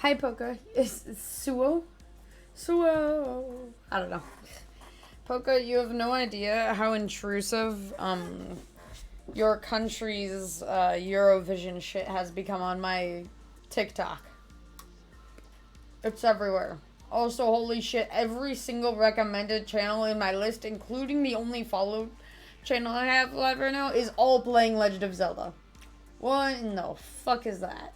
Hi, Poca. It's Suo? Suo. I don't know. Poca, you have no idea how intrusive, your country's, Eurovision shit has become on my TikTok. It's everywhere. Also, holy shit, every single recommended channel in my list, including the only followed channel I have live right now, is all playing Legend of Zelda. What in the fuck is that?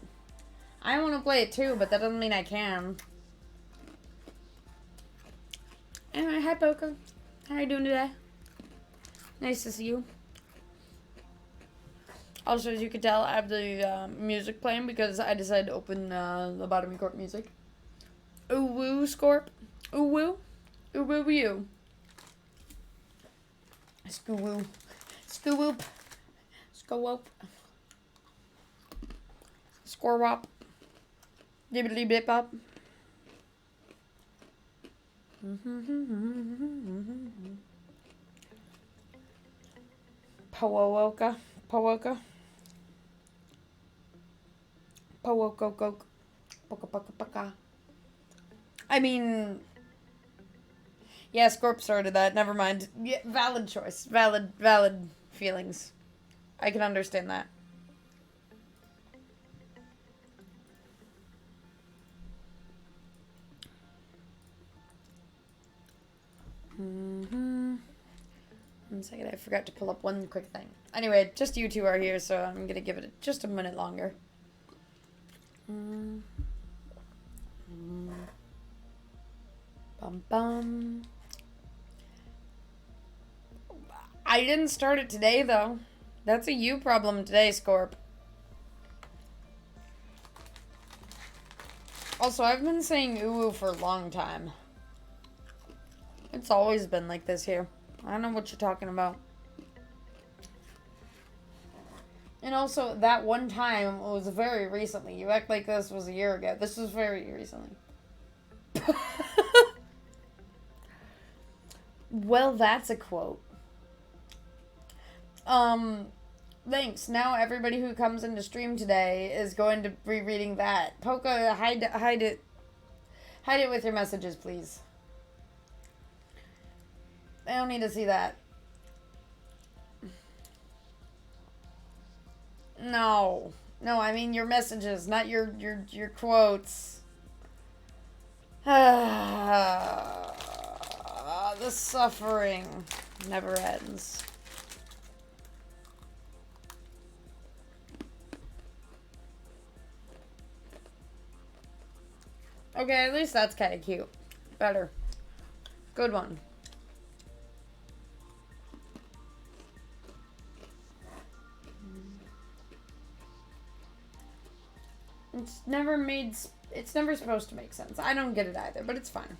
I want to play it too, but that doesn't mean I can. Anyway, hi Poca. How are you doing today? Nice to see you. Also, as you can tell, I have the music playing because I decided to open Lobotomy Corp music. Ooh woo, Scorp. Ooh woo. Ooh woo you. Skoo woo. Skoo whoop. Skoo whoop. Score wop. Dibbly bip up. Powoka. Powoka. Powokokok. Poka poka poka. I mean, yeah, Scorp started that. Never mind. Yeah, valid choice. Valid feelings. I can understand that. One second, I forgot to pull up one quick thing. Anyway, just you two are here, so I'm gonna give it just a minute longer. Bum bum. I didn't start it today, though. That's a you problem today, Scorp. Also, I've been saying ooh for a long time. It's always been like this here. I don't know what you're talking about. And also, that one time was very recently. You act like this was a year ago. This was very recently. Well, that's a quote. Thanks. Now everybody who comes into stream today is going to be reading that. Poca, hide it. Hide it with your messages, please. I don't need to see that. No. No, I mean your messages, not your quotes. The suffering never ends. Okay, at least that's kind of cute. Better. Good one. It's never supposed to make sense. I don't get it either, but it's fine.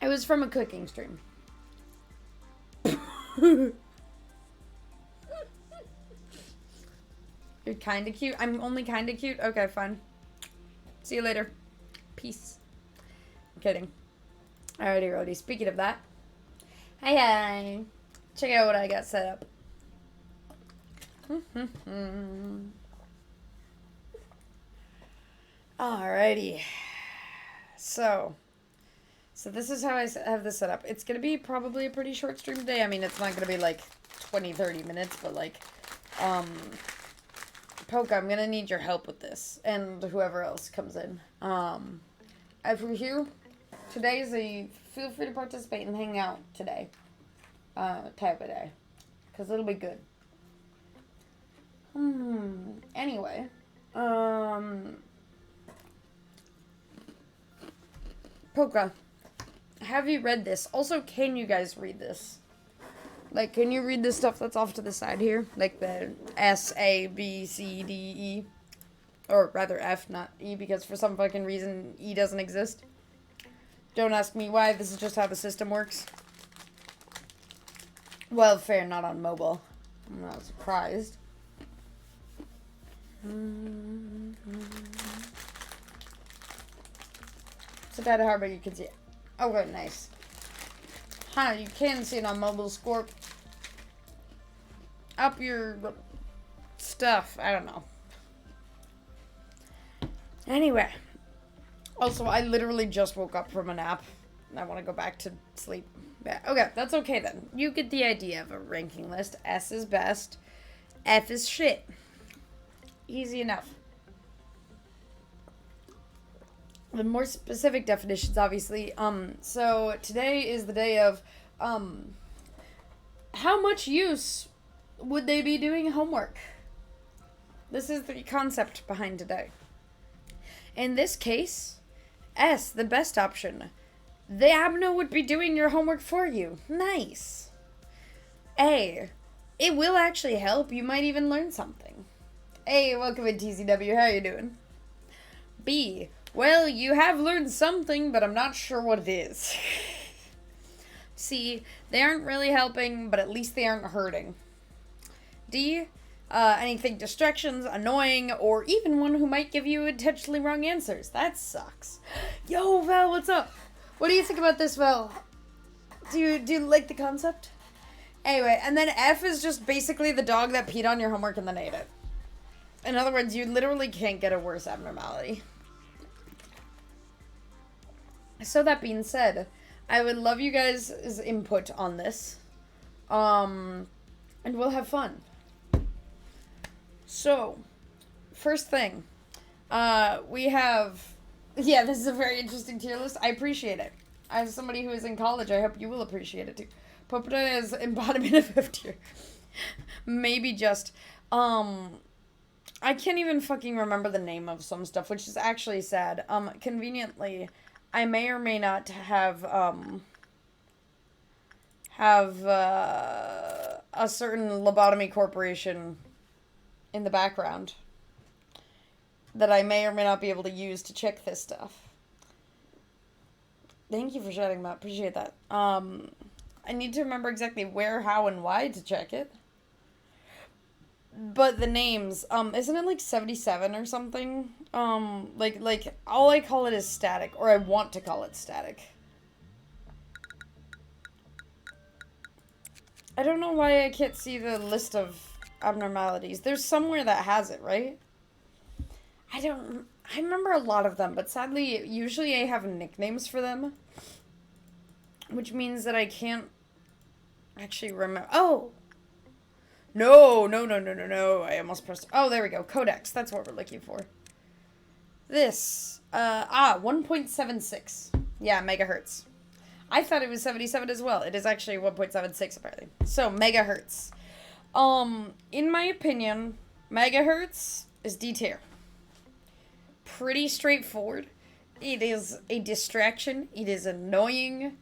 It was from a cooking stream. You're kind of cute. I'm only kind of cute? Okay, fine. See you later. Peace. I'm kidding. Alrighty, Rody. Speaking of that. Hi. Check out what I got set up. Alrighty. So this is how I have this set up. It's going to be probably a pretty short stream today. I mean, it's not going to be like 20, 30 minutes, but like, Poca, I'm going to need your help with this, and whoever else comes in. For you, today is a feel free to participate and hang out today, type of day, because it'll be good. Anyway, Poca, have you read this? Also, can you guys read this? Like, can you read the stuff that's off to the side here? Like the S, A, B, C, D, E. Or rather F, not E, because for some fucking reason E doesn't exist. Don't ask me why, this is just how the system works. Well, fair, not on mobile. I'm not surprised. It's a bit hard, but you can see it. Okay, nice. Huh, you can see it on mobile, Scorp. Up your stuff. I don't know. Anyway. Also, I literally just woke up from a nap. I want to go back to sleep. Yeah, okay, that's okay then. You get the idea of a ranking list. S is best. F is shit. Easy enough. The more specific definitions, obviously. So today is the day of, how much use would they be doing homework? This is the concept behind today. In this case, S, the best option. The abno would be doing your homework for you. Nice. A, it will actually help. You might even learn something. Hey, welcome in TCW. How you doing? B, well, you have learned something, but I'm not sure what it is. C, they aren't really helping, but at least they aren't hurting. D, anything distractions, annoying, or even one who might give you intentionally wrong answers. That sucks. Yo, Val, what's up? What do you think about this, Val? Do you like the concept? Anyway, and then F is just basically the dog that peed on your homework and then ate it. In other words, you literally can't get a worse abnormality. So that being said, I would love you guys' input on this. And we'll have fun. So, first thing, we have, yeah, this is a very interesting tier list. I appreciate it. As somebody who is in college, I hope you will appreciate it too. Popota is embodiment of F tier. Maybe just, I can't even fucking remember the name of some stuff, which is actually sad. Conveniently, I may or may not have a certain Lobotomy Corporation in the background that I may or may not be able to use to check this stuff. Thank you for shouting that. Appreciate that. I need to remember exactly where, how, and why to check it. But the names, isn't it like 77 or something? Like all I call it is static, or I want to call it static. I don't know why I can't see the list of abnormalities. There's somewhere that has it, right? I remember a lot of them, but sadly, usually I have nicknames for them. Which means that I can't actually remember. Oh! No. I almost pressed. Oh, there we go. Codex. That's what we're looking for. This. 1.76. Yeah, megahertz. I thought it was 77 as well. It is actually 1.76 apparently. So, megahertz. In my opinion, megahertz is D tier. Pretty straightforward. It is a distraction. It is annoying.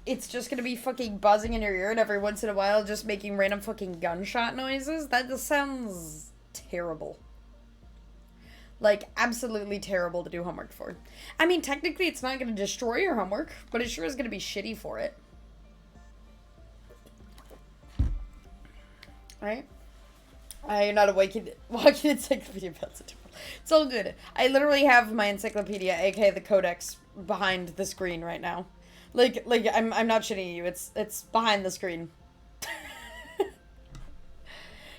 It's just gonna be fucking buzzing in your ear and every once in a while just making random fucking gunshot noises. That just sounds terrible. Like, absolutely terrible to do homework for. I mean, technically it's not gonna destroy your homework, but it sure is gonna be shitty for it. Right? I'm not a walking encyclopedia about it. It's all good. I literally have my encyclopedia, aka the codex, behind the screen right now. Like I'm not shitting you. It's behind the screen.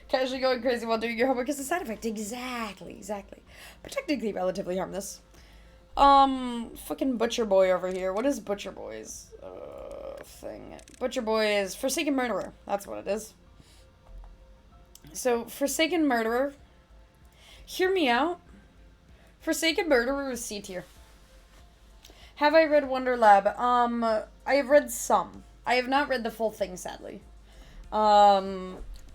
Casually going crazy while doing your homework is a side effect. Exactly. But technically relatively harmless. Fucking Butcher Boy over here. What is Butcher Boy's thing? Butcher Boy is Forsaken Murderer. That's what it is. So, Forsaken Murderer. Hear me out. Forsaken Murderer is C tier. Have I read Wonder Lab? I have read some. I have not read the full thing, sadly.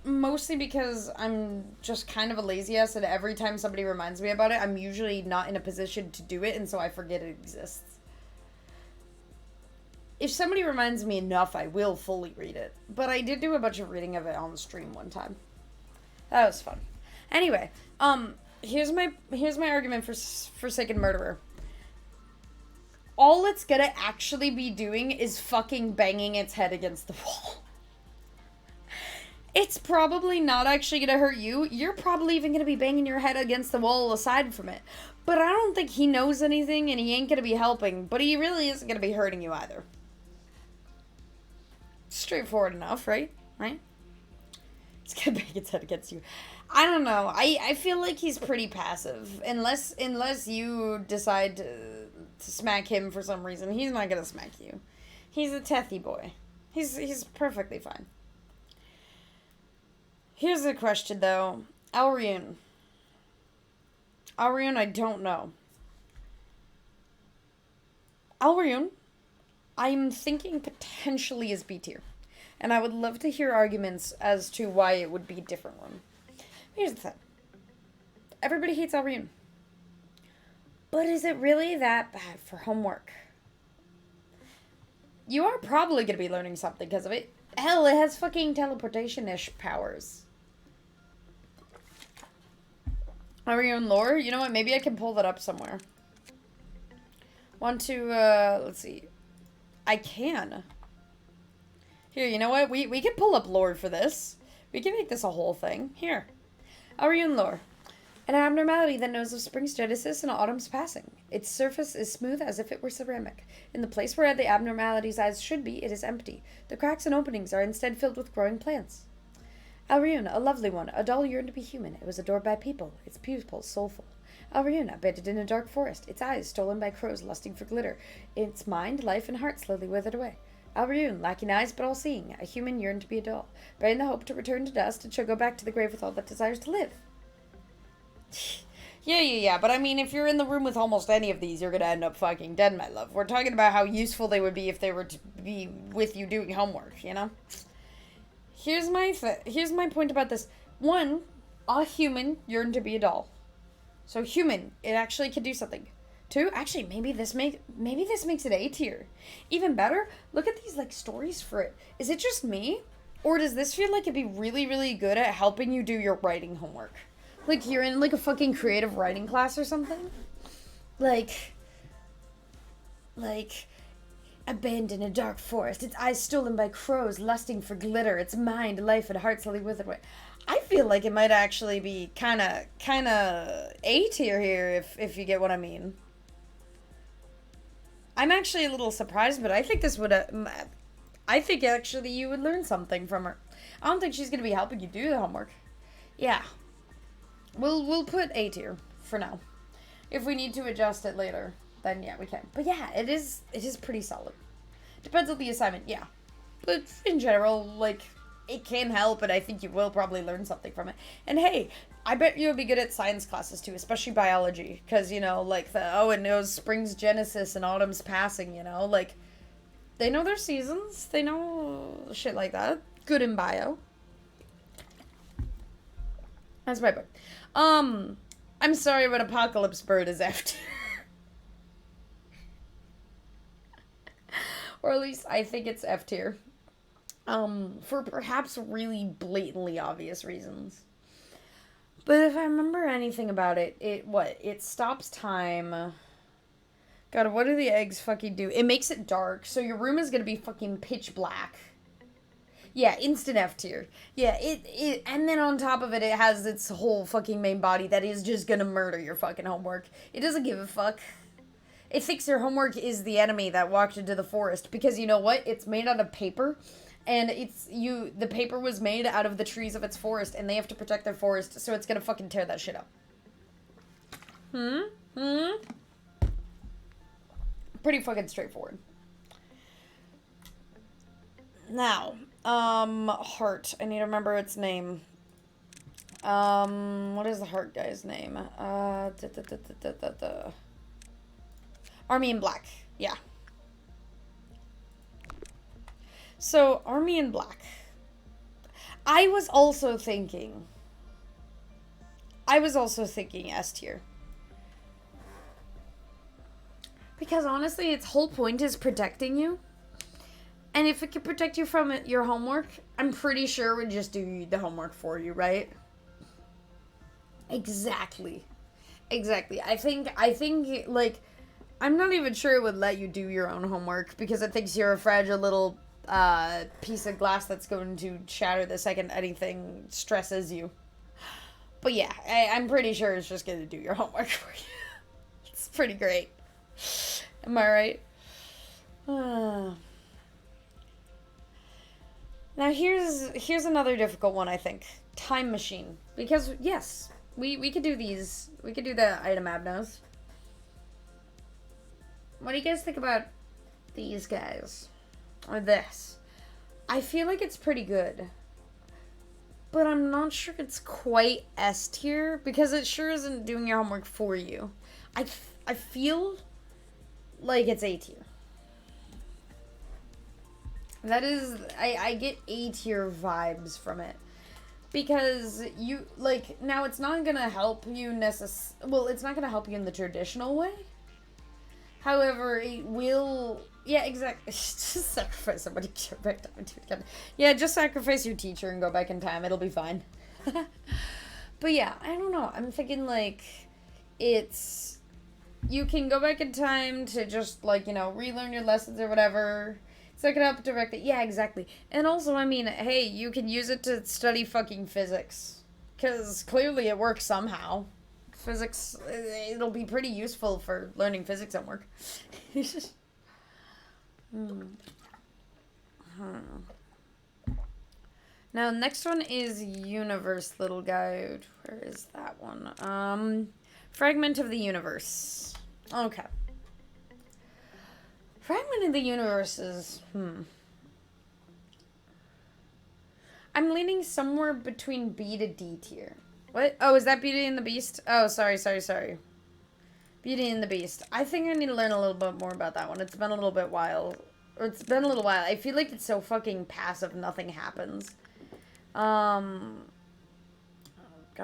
Mostly because I'm just kind of a lazy ass, and every time somebody reminds me about it, I'm usually not in a position to do it, and so I forget it exists. If somebody reminds me enough, I will fully read it. But I did do a bunch of reading of it on the stream one time. That was fun. Anyway, here's my argument for Forsaken Murderer. All it's gonna actually be doing is fucking banging its head against the wall. It's probably not actually gonna hurt you. You're probably even gonna be banging your head against the wall aside from it. But I don't think he knows anything, and he ain't gonna be helping. But he really isn't gonna be hurting you either. Straightforward enough, right? Right? It's gonna bang its head against you. I don't know. I feel like he's pretty passive. Unless you decide to smack him for some reason, he's not gonna smack you. He's a tethy boy. He's perfectly fine. Here's the question though. Alriun, I don't know. Alriun, I'm thinking potentially is B tier. And I would love to hear arguments as to why it would be a different one. Here's the thing. Everybody hates Alriun. But is it really that bad for homework? You are probably going to be learning something because of it. Hell, it has fucking teleportation-ish powers. Alriun lore? You know what? Maybe I can pull that up somewhere. Want to, let's see. I can. Here, you know what? We can pull up lore for this. We can make this a whole thing. Here. Alriun lore. An abnormality that knows of spring's genesis and autumn's passing. Its surface is smooth as if it were ceramic. In the place where the abnormality's eyes should be, it is empty. The cracks and openings are instead filled with growing plants. Alriun, a lovely one. A doll yearned to be human. It was adored by people. Its pupils soulful. Alriun, abandoned in a dark forest. Its eyes stolen by crows lusting for glitter. Its mind, life, and heart slowly withered away. Alriun, lacking eyes but all-seeing. A human yearned to be a doll. Bearing the hope to return to dust and shall go back to the grave with all that desires to live. Yeah. But I mean, if you're in the room with almost any of these, you're gonna end up fucking dead, my love. We're talking about how useful they would be if they were to be with you doing homework, you know? Here's my point about this. One, a human yearned to be a doll. So human, it actually can do something. Two, actually, maybe this makes it A tier. Even better, look at these, like, stories for it. Is it just me? Or does this feel like it'd be really, really good at helping you do your writing homework? Like, you're in, like, a fucking creative writing class or something? Like, abandoned in a dark forest, its eyes stolen by crows, lusting for glitter, its mind, life, and heart slowly withered away. I feel like it might actually be kind of A tier here, if you get what I mean. I'm actually a little surprised, but I think this would, I think actually you would learn something from her. I don't think she's going to be helping you do the homework. Yeah. We'll put A tier for now. If we need to adjust it later, then yeah, we can. But yeah, it is pretty solid. Depends on the assignment, yeah. But in general, like, it can help, and I think you will probably learn something from it. And hey, I bet you'll be good at science classes too, especially biology. Because, you know, like it knows spring's genesis and autumn's passing, you know? Like, they know their seasons. They know shit like that. Good in bio. That's my book. I'm sorry, but Apocalypse Bird is F tier. Or at least I think it's F tier. For perhaps really blatantly obvious reasons. But if I remember anything about it, it stops time. God, what do the eggs fucking do? It makes it dark, so your room is gonna be fucking pitch black. Yeah, instant F tier. Yeah, it and then on top of it, it has its whole fucking main body that is just gonna murder your fucking homework. It doesn't give a fuck. It thinks your homework is the enemy that walked into the forest, because you know what? It's made out of paper, and the paper was made out of the trees of its forest, and they have to protect their forest, so it's gonna fucking tear that shit up. Pretty fucking straightforward. Now, Heart. I need to remember its name. What is the Heart guy's name? Army in Black. Yeah. So, Army in Black. I was also thinking S tier. Because honestly, its whole point is protecting you. And if it could protect you from your homework, I'm pretty sure it would just do the homework for you, right? Exactly. I think, like, I'm not even sure it would let you do your own homework, because it thinks you're a fragile little piece of glass that's going to shatter the second anything stresses you. But yeah, I'm pretty sure it's just going to do your homework for you. It's pretty great. Am I right? Now here's another difficult one, I think. Time machine. Because yes, we could do these. We could do the item abnos. What do you guys think about these guys? Or this? I feel like it's pretty good. But I'm not sure it's quite S tier because it sure isn't doing your homework for you. I feel like it's A tier. That is, I get A tier vibes from it. Because you, like, now it's not gonna help you well, it's not gonna help you in the traditional way. However, it will, yeah, exactly. Just sacrifice somebody, go back time to again. Yeah, just sacrifice your teacher and go back in time. It'll be fine. But yeah, I don't know. I'm thinking, like, you can go back in time to just, like, relearn your lessons or whatever. So it can help direct it. Yeah, exactly. And also, I mean, hey, you can use it to study fucking physics. Because clearly it works somehow. Physics, it'll be pretty useful for learning physics homework. Now, next one is Universe Little Guide. Where is that one? Fragment of the Universe. Okay. Fragment of the Universe is, I'm leaning somewhere between B to D tier. What? Oh, is that Beauty and the Beast? Oh, sorry. Beauty and the Beast. I think I need to learn a little bit more about that one. It's been a little while. I feel like it's so fucking passive, nothing happens. God,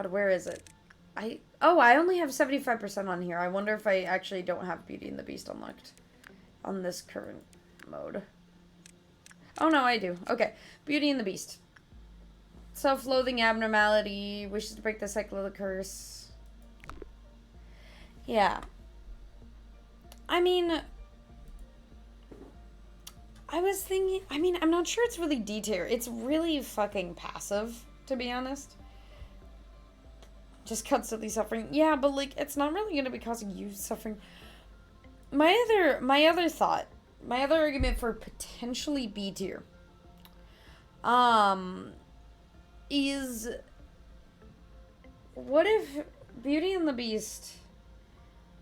where is it? I only have 75% on here. I wonder if I actually don't have Beauty and the Beast unlocked on this current mode. Oh, no, I do. Okay. Beauty and the Beast. Self-loathing abnormality. Wishes to break the cycle of the curse. Yeah. I mean, I was thinking, I'm not sure it's really D tier. It's really fucking passive, to be honest. Just constantly suffering. Yeah, but, like, it's not really going to be causing you suffering. My other argument for potentially B tier, is, what if Beauty and the Beast,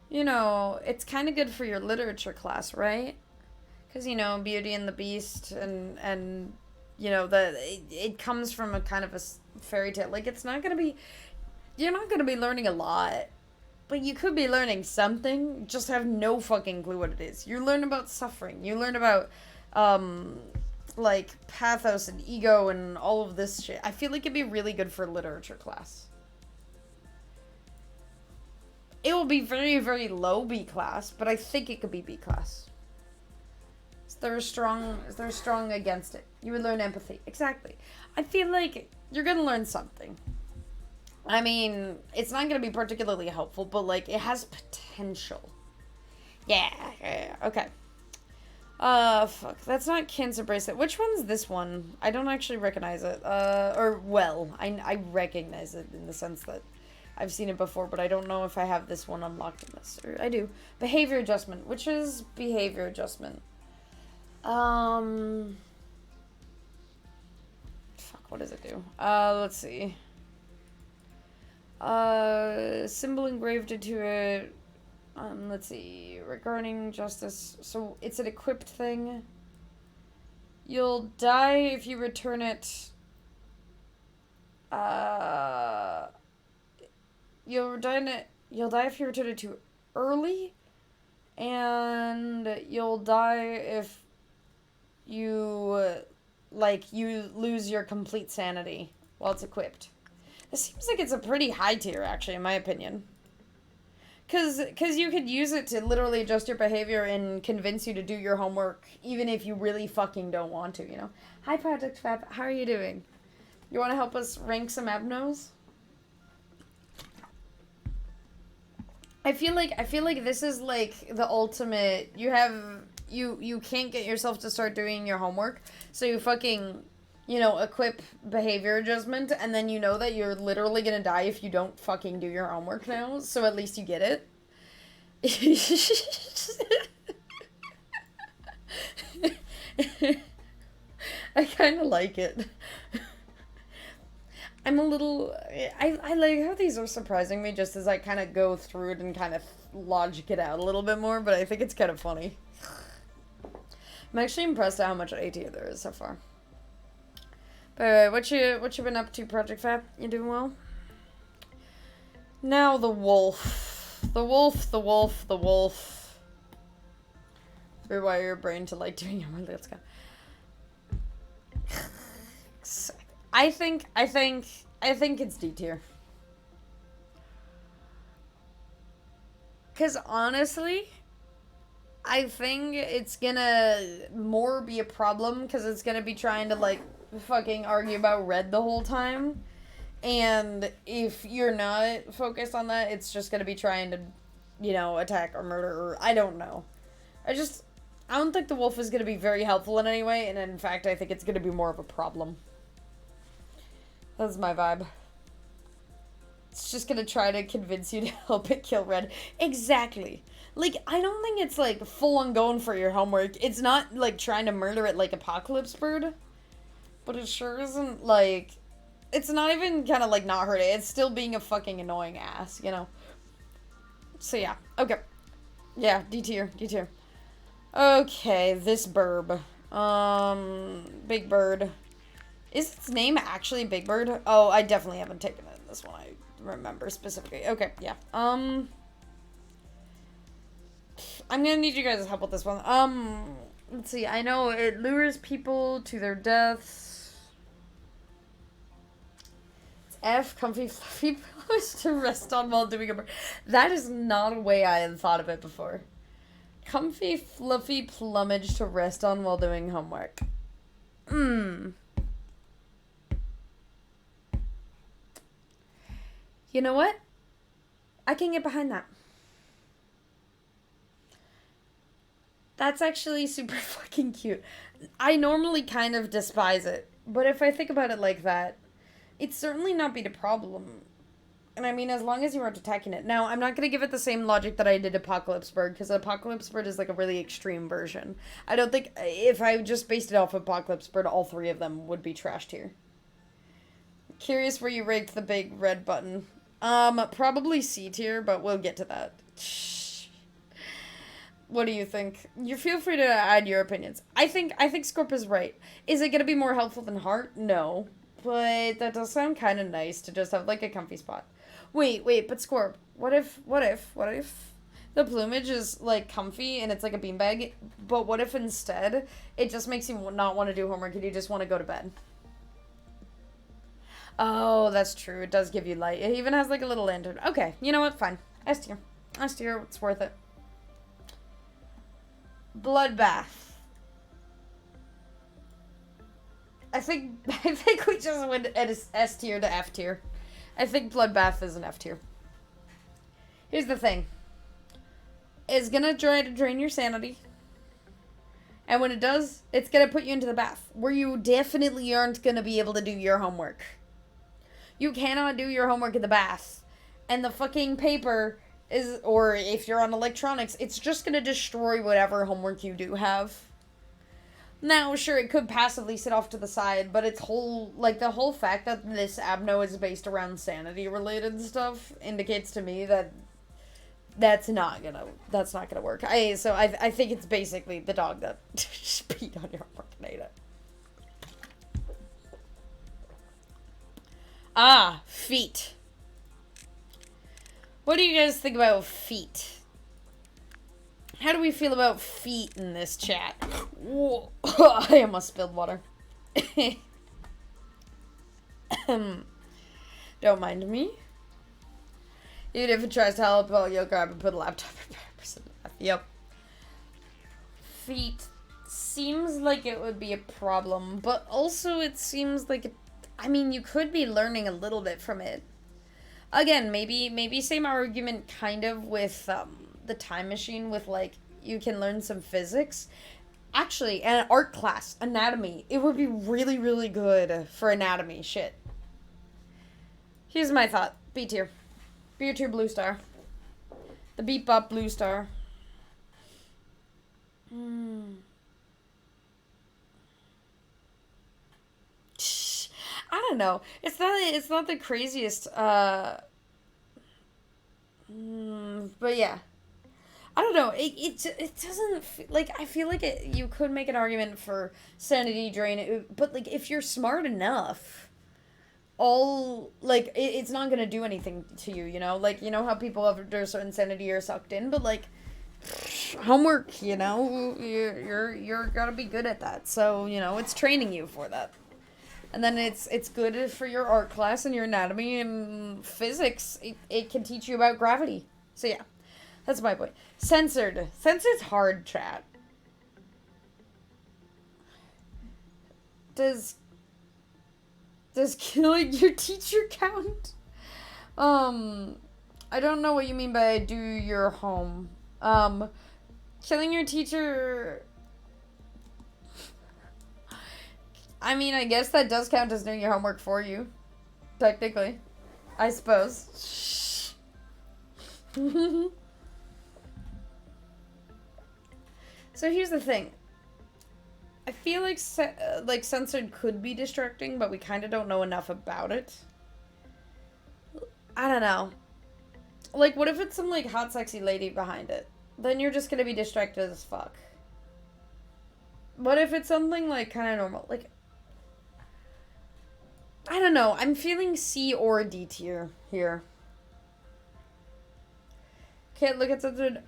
it's kind of good for your literature class, right? Because, Beauty and the Beast and it comes from a kind of a fairy tale. Like, you're not going to be learning a lot. But you could be learning something, just have no fucking clue what it is. You learn about suffering. You learn about, like, pathos and ego and all of this shit. I feel like it'd be really good for literature class. It will be very, very low B class, but I think it could be B class. Is there a strong against it? You would learn empathy. Exactly. I feel like you're gonna learn something. I mean, it's not going to be particularly helpful, but, like, it has potential. Yeah, okay. Fuck. That's not Cancer Bracelet. Which one's this one? I don't actually recognize it. I recognize it in the sense that I've seen it before, but I don't know if I have this one unlocked in this. Or I do. Behavior Adjustment. Which is Behavior Adjustment? Fuck, what does it do? Let's see. Symbol engraved into it. Let's see. Regarding justice. So, it's an equipped thing. You'll die if you return it. You'll die if you return it too early. And you'll die if you lose your complete sanity while it's equipped. It seems like it's a pretty high tier, actually, in my opinion. Because you could use it to literally adjust your behavior and convince you to do your homework, even if you really fucking don't want to, Hi, Project Fab. How are you doing? You want to help us rank some abnos? I feel like this is, like, the ultimate... You can't get yourself to start doing your homework, so you fucking... equip behavior adjustment, and then you know that you're literally gonna die if you don't fucking do your homework now, so at least you get it. I kind of like it. I'm a little. I like how these are surprising me just as I kind of go through it and kind of logic it out a little bit more, but I think it's kind of funny. I'm actually impressed at how much AT there is so far. But what you been up to, Project Fab? You doing well? Now the wolf. The wolf, the wolf, the wolf. Rewire your brain to like doing your let's go. I think it's D tier. Cause honestly, I think it's gonna more be a problem because it's gonna be trying to like fucking argue about red the whole time. And if you're not focused on that, it's just gonna be trying to, you know, attack or murder or I don't know. I don't think the wolf is gonna be very helpful in any way, and in fact I think it's gonna be more of a problem. That's my vibe. It's just gonna try to convince you to help it kill red. Exactly. Like, I don't think it's, like, full on going for your homework. It's not, like, trying to murder it like Apocalypse Bird. But it sure isn't, like... It's not even kind of, like, not hurting. It's still being a fucking annoying ass, you know? So, yeah. Okay. Yeah, D tier. D tier. Okay, this burb. Big Bird. Is its name actually Big Bird? Oh, I definitely haven't taken it in this one. I remember specifically. Okay, yeah. I'm gonna need you guys' help with this one. Let's see. I know it lures people to their deaths. It's F, comfy, fluffy pillows to rest on while doing a... That is not a way I had thought of it before. Comfy, fluffy plumage to rest on while doing homework. You know what? I can get behind that. That's actually super fucking cute. I normally kind of despise it, but if I think about it like that, it's certainly not be the problem. And I mean, as long as you aren't attacking it. Now, I'm not going to give it the same logic that I did Apocalypse Bird, because Apocalypse Bird is like a really extreme version. I don't think, if I just based it off of Apocalypse Bird, all three of them would be trashed here. Curious where you rate the big red button. Probably C tier, but we'll get to that. What do you think? You feel free to add your opinions. I think Scorp is right. Is it going to be more helpful than Heart? No. But that does sound kind of nice to just have, like, a comfy spot. Wait, but Scorp, what if the plumage is, like, comfy and it's like a beanbag, but what if instead it just makes you not want to do homework and you just want to go to bed? Oh, that's true. It does give you light. It even has, like, a little lantern. Okay, you know what? Fine. S tier. S tier, it's worth it. Bloodbath. I think we just went at S tier to F tier. I think Bloodbath is an F tier. Here's the thing. It's gonna try to drain your sanity. And when it does, it's gonna put you into the bath, where you definitely aren't gonna be able to do your homework. You cannot do your homework in the bath. And the fucking paper is, or if you're on electronics, it's just gonna destroy whatever homework you do have. Now, sure, it could passively sit off to the side, but the whole fact that this abno is based around sanity-related stuff indicates to me that that's not gonna work. I think it's basically the dog that peed on your homework and ate it. Ah, feet. What do you guys think about feet? How do we feel about feet in this chat? Whoa. I almost spilled water. Don't mind me. Even if it tries to help, well, you'll grab and put a laptop in person. Yep. Feet seems like it would be a problem, but also it seems like I mean, you could be learning a little bit from it. Again, maybe same argument kind of with the time machine with, like, you can learn some physics. Actually, an art class, anatomy, it would be really, really good for anatomy shit. Here's my thought. B tier. B tier blue star. The beep bop blue star. don't know. It's not the craziest, but yeah. I don't know. It doesn't like I feel like you could make an argument for sanity drain, but like if you're smart enough, it's not gonna do anything to you. You know, like you know how people after a certain sanity are sucked in, but like homework. You know, you're gotta be good at that. So you know, it's training you for that. And then it's good for your art class and your anatomy and physics. It can teach you about gravity. So yeah. That's my point. Censored. Censored's hard, chat. Does killing your teacher count? I don't know what you mean by do your home. Killing your teacher... I mean, I guess that does count as doing your homework for you. Technically. I suppose. So here's the thing. I feel like censored could be distracting, but we kind of don't know enough about it. I don't know. Like, what if it's some, like, hot, sexy lady behind it? Then you're just gonna be distracted as fuck. What if it's something, like, kind of normal? Like, I don't know. I'm feeling C or D tier here. Can't look at censored...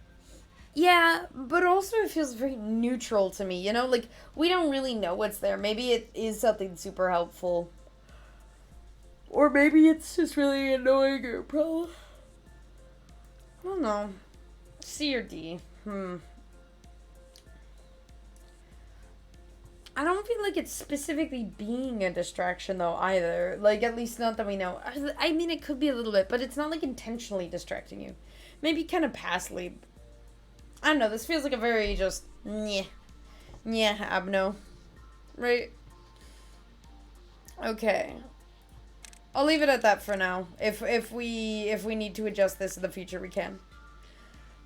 Yeah, but also it feels very neutral to me, you know? Like, we don't really know what's there. Maybe it is something super helpful. Or maybe it's just really annoying or a problem. I don't know. C or D? I don't feel like it's specifically being a distraction, though, either. Like, at least not that we know. I mean, it could be a little bit, but it's not, like, intentionally distracting you. Maybe kind of passively. I don't know, this feels like a very just, abno. Right? Okay. I'll leave it at that for now. If we need to adjust this in the future, we can.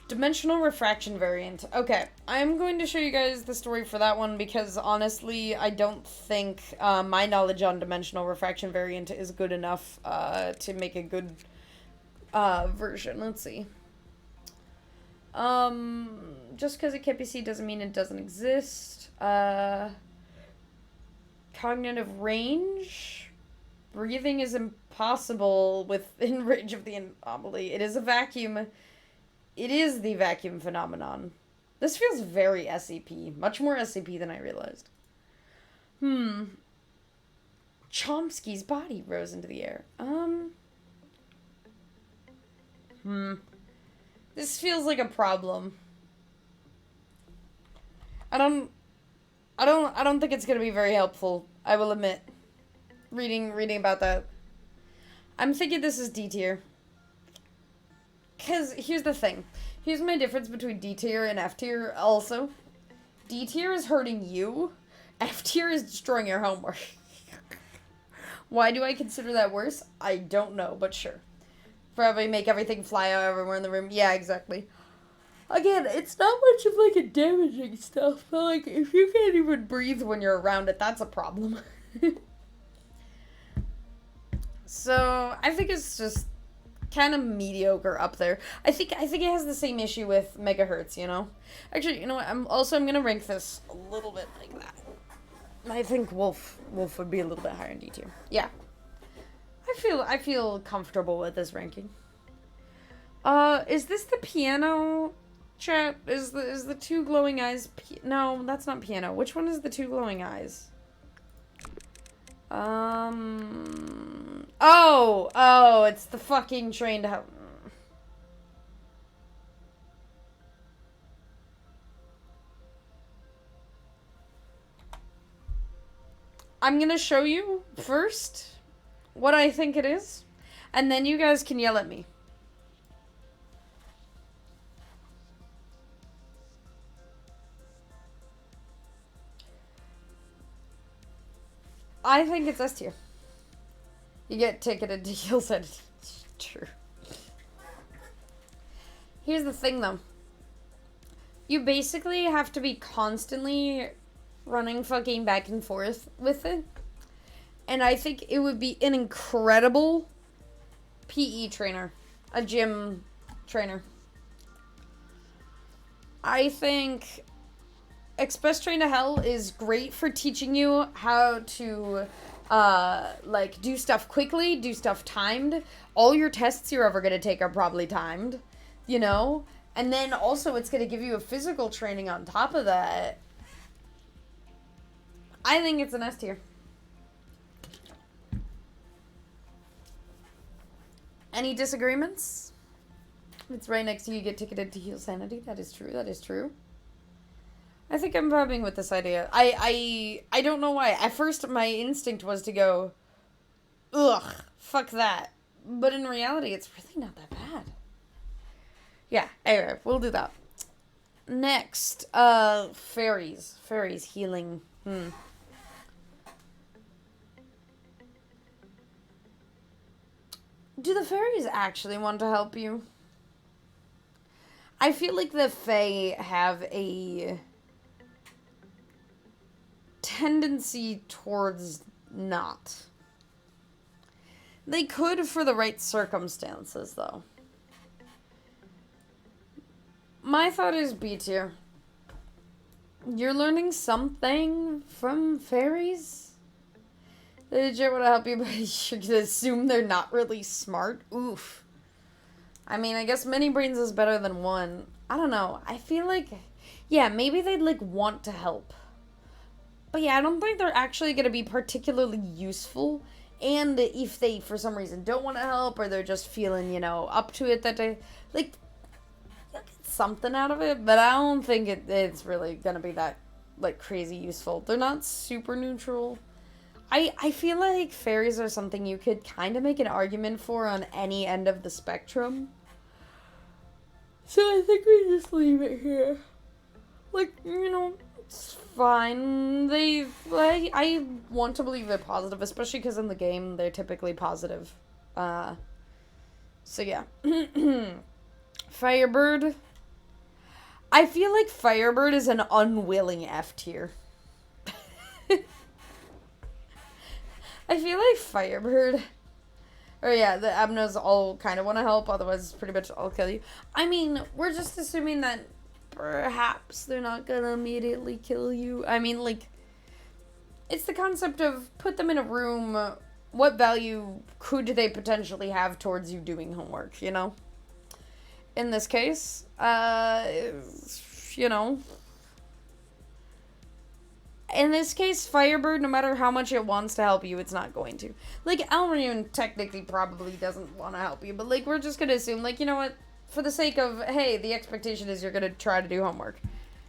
Dimensional refraction variant. Okay, I'm going to show you guys the story for that one because, honestly, I don't think my knowledge on dimensional refraction variant is good enough to make a good version. Let's see. Just because it can't be seen doesn't mean it doesn't exist. Cognitive range. Breathing is impossible within range of the anomaly. It is a vacuum. It is the vacuum phenomenon. This feels very SCP. Much more SCP than I realized. Chomsky's body rose into the air. This feels like a problem. I don't think it's gonna be very helpful, I will admit. Reading about that. I'm thinking this is D tier. Cause here's the thing. Here's my difference between D tier and F tier also. D tier is hurting you. F tier is destroying your homework. Why do I consider that worse? I don't know, but sure. Probably make everything fly out everywhere in the room. Yeah, exactly. Again, it's not much of, like, a damaging stuff. But, like, if you can't even breathe when you're around it, that's a problem. So, I think it's just kind of mediocre up there. I think it has the same issue with megahertz, you know? Actually, you know what? I'm gonna rank this a little bit like that. I think Wolf would be a little bit higher in D tier. Yeah. I feel comfortable with this ranking. Is this the piano chat? Is the two glowing eyes? No, that's not piano. Which one is the two glowing eyes? Oh, it's the fucking trained house. I'm gonna show you first what I think it is, and then you guys can yell at me. I think it's S tier. You get ticketed to kill sanity. True. Here's the thing, though. You basically have to be constantly running fucking back and forth with it. And I think it would be an incredible PE trainer. A gym trainer. I think Express Train to Hell is great for teaching you how to, like, do stuff quickly, do stuff timed. All your tests you're ever going to take are probably timed, you know? And then also it's going to give you a physical training on top of that. I think it's an S tier. Any disagreements? It's right next to you get ticketed to heal sanity. That is true. That is true. I think I'm vibing with this idea. I don't know why. At first, my instinct was to go, ugh, fuck that. But in reality, it's really not that bad. Yeah, anyway, we'll do that. Next, fairies. Fairies healing. Do the fairies actually want to help you? I feel like the fae have a tendency towards not. They could for the right circumstances, though. My thought is B tier. You're learning something from fairies? They legit want to help you, but you're gonna assume they're not really smart? Oof. I mean, I guess many brains is better than one. I don't know. I feel like, yeah, maybe they'd, like, want to help. But yeah, I don't think they're actually gonna be particularly useful. And if they, for some reason, don't want to help, or they're just feeling, you know, up to it that day, like, you'll get something out of it, but I don't think it's really gonna be that, like, crazy useful. They're not super neutral. I feel like fairies are something you could kind of make an argument for on any end of the spectrum. So I think we just leave it here. Like, you know, it's fine. I want to believe they're positive, especially because in the game they're typically positive. So yeah. Firebird. I feel like Firebird is an unwilling F tier. I feel like Firebird, or yeah, the Abnos all kind of want to help, otherwise pretty much I'll kill you. I mean, we're just assuming that perhaps they're not gonna immediately kill you. I mean, like, it's the concept of put them in a room, what value could they potentially have towards you doing homework, you know? In this case, you know... In this case, Firebird, no matter how much it wants to help you, it's not going to. Like, Elrune technically probably doesn't want to help you, but, like, we're just gonna assume, like, you know what? For the sake of, hey, the expectation is you're gonna try to do homework.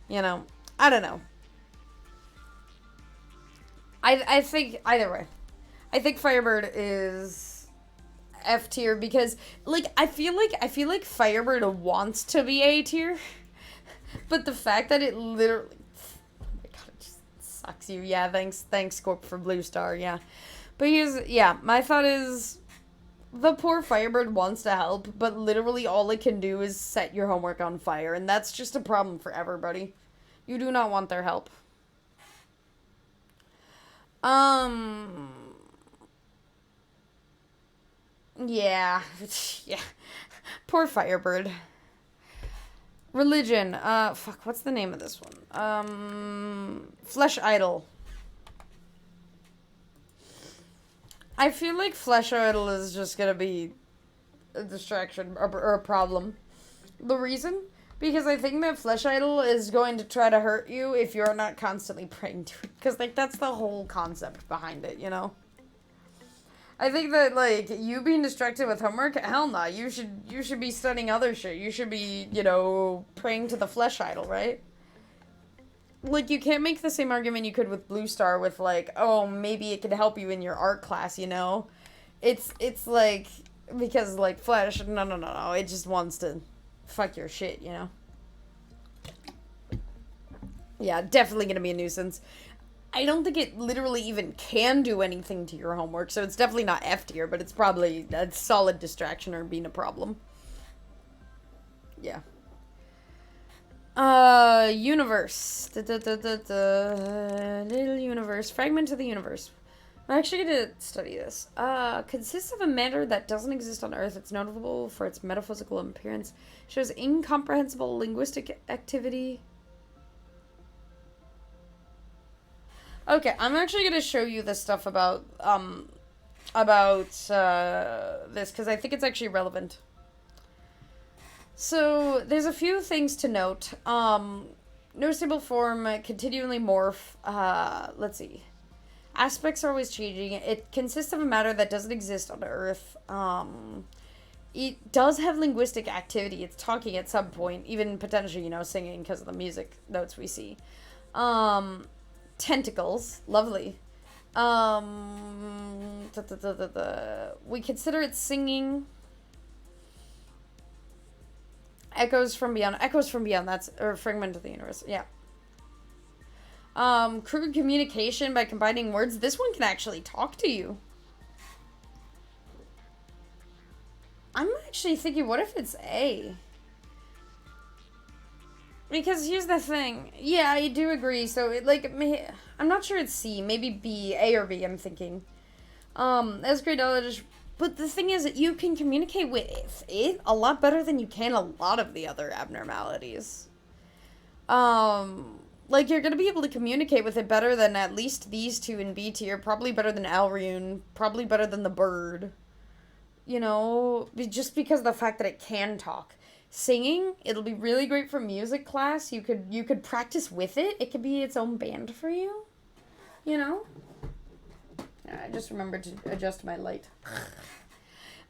You know? I don't know. I think, either way. I think Firebird is F tier because, like, I feel like Firebird wants to be A tier. But the fact that it literally... Sucks you. Yeah, thanks, Corp for Blue Star, yeah. But my thought is, the poor Firebird wants to help, but literally all it can do is set your homework on fire, and that's just a problem for everybody. You do not want their help. Yeah. Yeah. Poor Firebird. Religion. Fuck, what's the name of this one? Flesh Idol. I feel like Flesh Idol is just gonna be a distraction or a problem. The reason? Because I think that Flesh Idol is going to try to hurt you if you're not constantly praying to it. Because, like, that's the whole concept behind it, you know? I think that, like, you being distracted with homework, hell nah. You should be studying other shit. You should be, you know, praying to the Flesh Idol, right? Like, you can't make the same argument you could with Blue Star with, like, oh, maybe it could help you in your art class, you know? It's like, because, like, Flesh, no. It just wants to fuck your shit, you know? Yeah, definitely gonna be a nuisance. I don't think it literally even can do anything to your homework, so it's definitely not F tier, but it's probably a solid distraction or being a problem. Yeah. Universe. Little universe. Fragment of the universe. I'm actually going to study this. Consists of a matter that doesn't exist on Earth. It's notable for its metaphysical appearance. Shows incomprehensible linguistic activity. Okay, I'm actually going to show you this stuff about this, because I think it's actually relevant. So, there's a few things to note. No stable form, continually morph. Let's see. Aspects are always changing. It consists of a matter that doesn't exist on Earth. It does have linguistic activity. It's talking at some point, even potentially, singing because of the music notes we see. Tentacles, lovely. We consider it singing. Echoes from beyond, that's, or fragment of the universe, yeah. Crude communication by combining words. This one can actually talk to you. I'm actually thinking, what if it's A? Because here's the thing. Yeah, I do agree. So, I'm not sure it's C. Maybe B. A or B, I'm thinking. As great knowledge. But the thing is, you can communicate with it a lot better than you can a lot of the other abnormalities. You're gonna be able to communicate with it better than at least these two in B tier. Probably better than Alrune. Probably better than the bird. Just because of the fact that it can talk. Singing, it'll be really great for music class. You could practice with it. It could be its own band for you. I just remembered to adjust my light.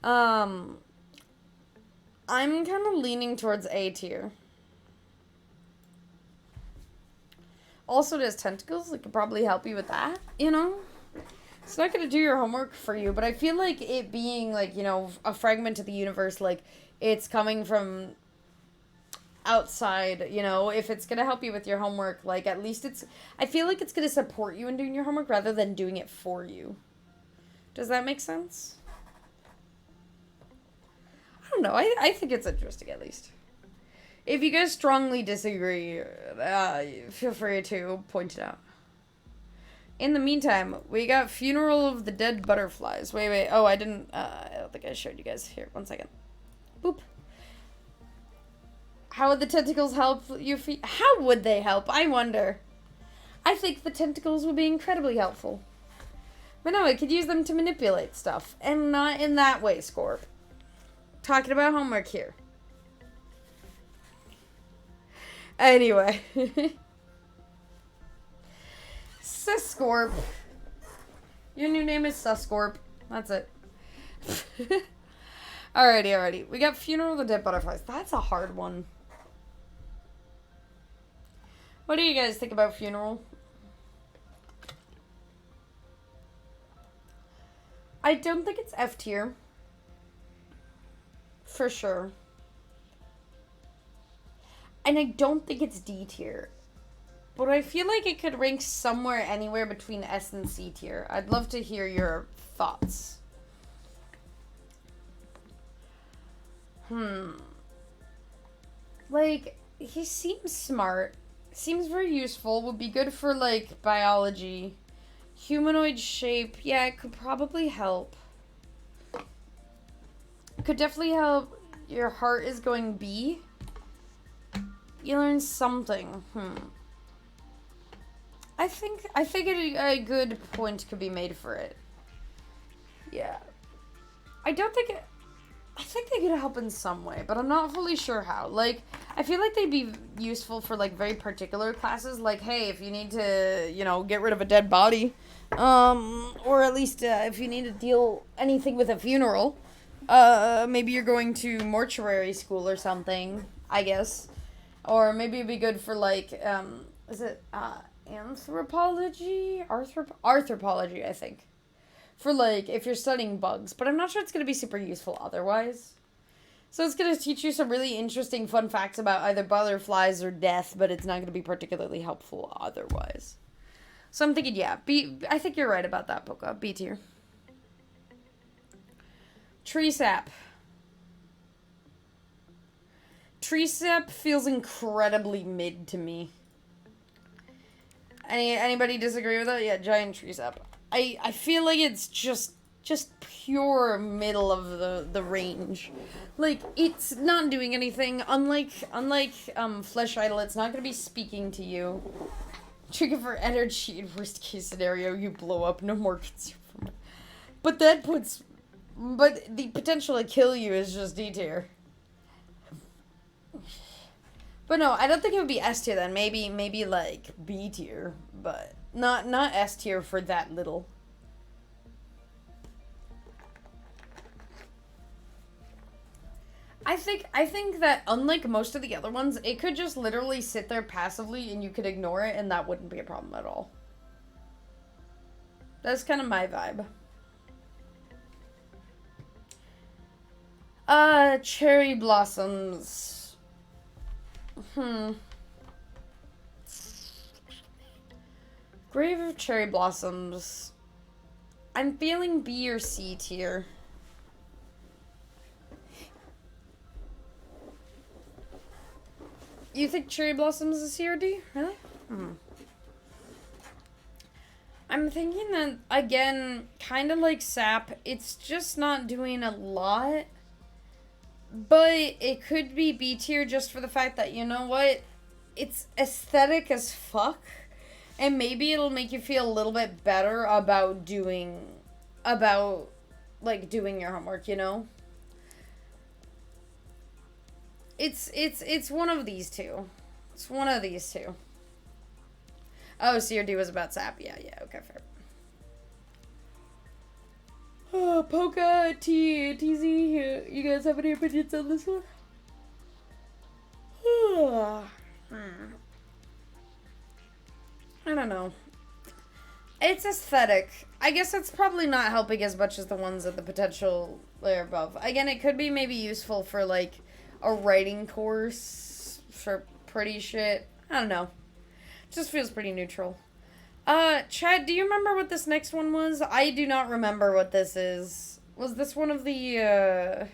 I'm kind of leaning towards A tier. Also, it has tentacles. It could probably help you with that, It's not going to do your homework for you, but I feel like it being, a fragment of the universe, it's coming from outside, if it's going to help you with your homework, at least I feel like it's going to support you in doing your homework rather than doing it for you. Does that make sense? I don't know. I think it's interesting, at least. If you guys strongly disagree, feel free to point it out. In the meantime, we got Funeral of the Dead Butterflies. Wait. Oh, I don't think I showed you guys. Here, 1 second. Boop. How would the tentacles help you? How would they help? I wonder. I think the tentacles would be incredibly helpful. But no, I could use them to manipulate stuff. And not in that way, Scorp. Talking about homework here. Anyway. Scorp. Your new name is Scorp. That's it. Alrighty. We got Funeral of the Dead Butterflies. That's a hard one. What do you guys think about Funeral? I don't think it's F tier. For sure. And I don't think it's D tier. But I feel like it could rank somewhere anywhere between S and C tier. I'd love to hear your thoughts. He seems smart. Seems very useful. Would be good for, biology. Humanoid shape. Yeah, it could probably help. Could definitely help. Your heart is going B. You learn something. I think a good point could be made for it. Yeah. I think they could help in some way, but I'm not fully sure how. I feel like they'd be useful for, very particular classes. Hey, if you need to, get rid of a dead body, or at least, if you need to deal anything with a funeral, maybe you're going to mortuary school or something, I guess. Or maybe it'd be good for, is it, anthropology? Arthropology, I think. For, if you're studying bugs. But I'm not sure it's going to be super useful otherwise. So it's going to teach you some really interesting fun facts about either butterflies or death, but it's not going to be particularly helpful otherwise. So I'm thinking, yeah, B. I think you're right about that, Poca. B tier. Tree sap. Tree sap feels incredibly mid to me. Anybody disagree with that? Yeah, giant tree sap. I feel like it's just pure middle of the range. Like, it's not doing anything. Unlike Flesh Idol, it's not gonna be speaking to you. Trigger for energy in worst case scenario, you blow up, no more concern for me. But the potential to kill you is just D tier. But no, I don't think it would be S tier then. Maybe like B tier, but not S tier for that little. I think that unlike most of the other ones, it could just literally sit there passively and you could ignore it and that wouldn't be a problem at all. That's kind of my vibe. Cherry blossoms. Grave of Cherry Blossoms. I'm feeling B or C tier. You think Cherry Blossoms is C or D? Really? I'm thinking that, again, kind of like Sap, it's just not doing a lot. But it could be B tier just for the fact that, you know what? It's aesthetic as fuck. And maybe it'll make you feel a little bit better about doing your homework, you know? It's one of these two. It's one of these two. Oh, C or D was about Sap. Yeah, okay, fair. Oh, Polka, T, TZ, you guys have any opinions on this one? I don't know. It's aesthetic. I guess it's probably not helping as much as the ones at the potential layer above. Again, it could be maybe useful for, like, a writing course for pretty shit. I don't know. Just feels pretty neutral. Chad, do you remember what this next one was? I do not remember what this is. Was this one of the,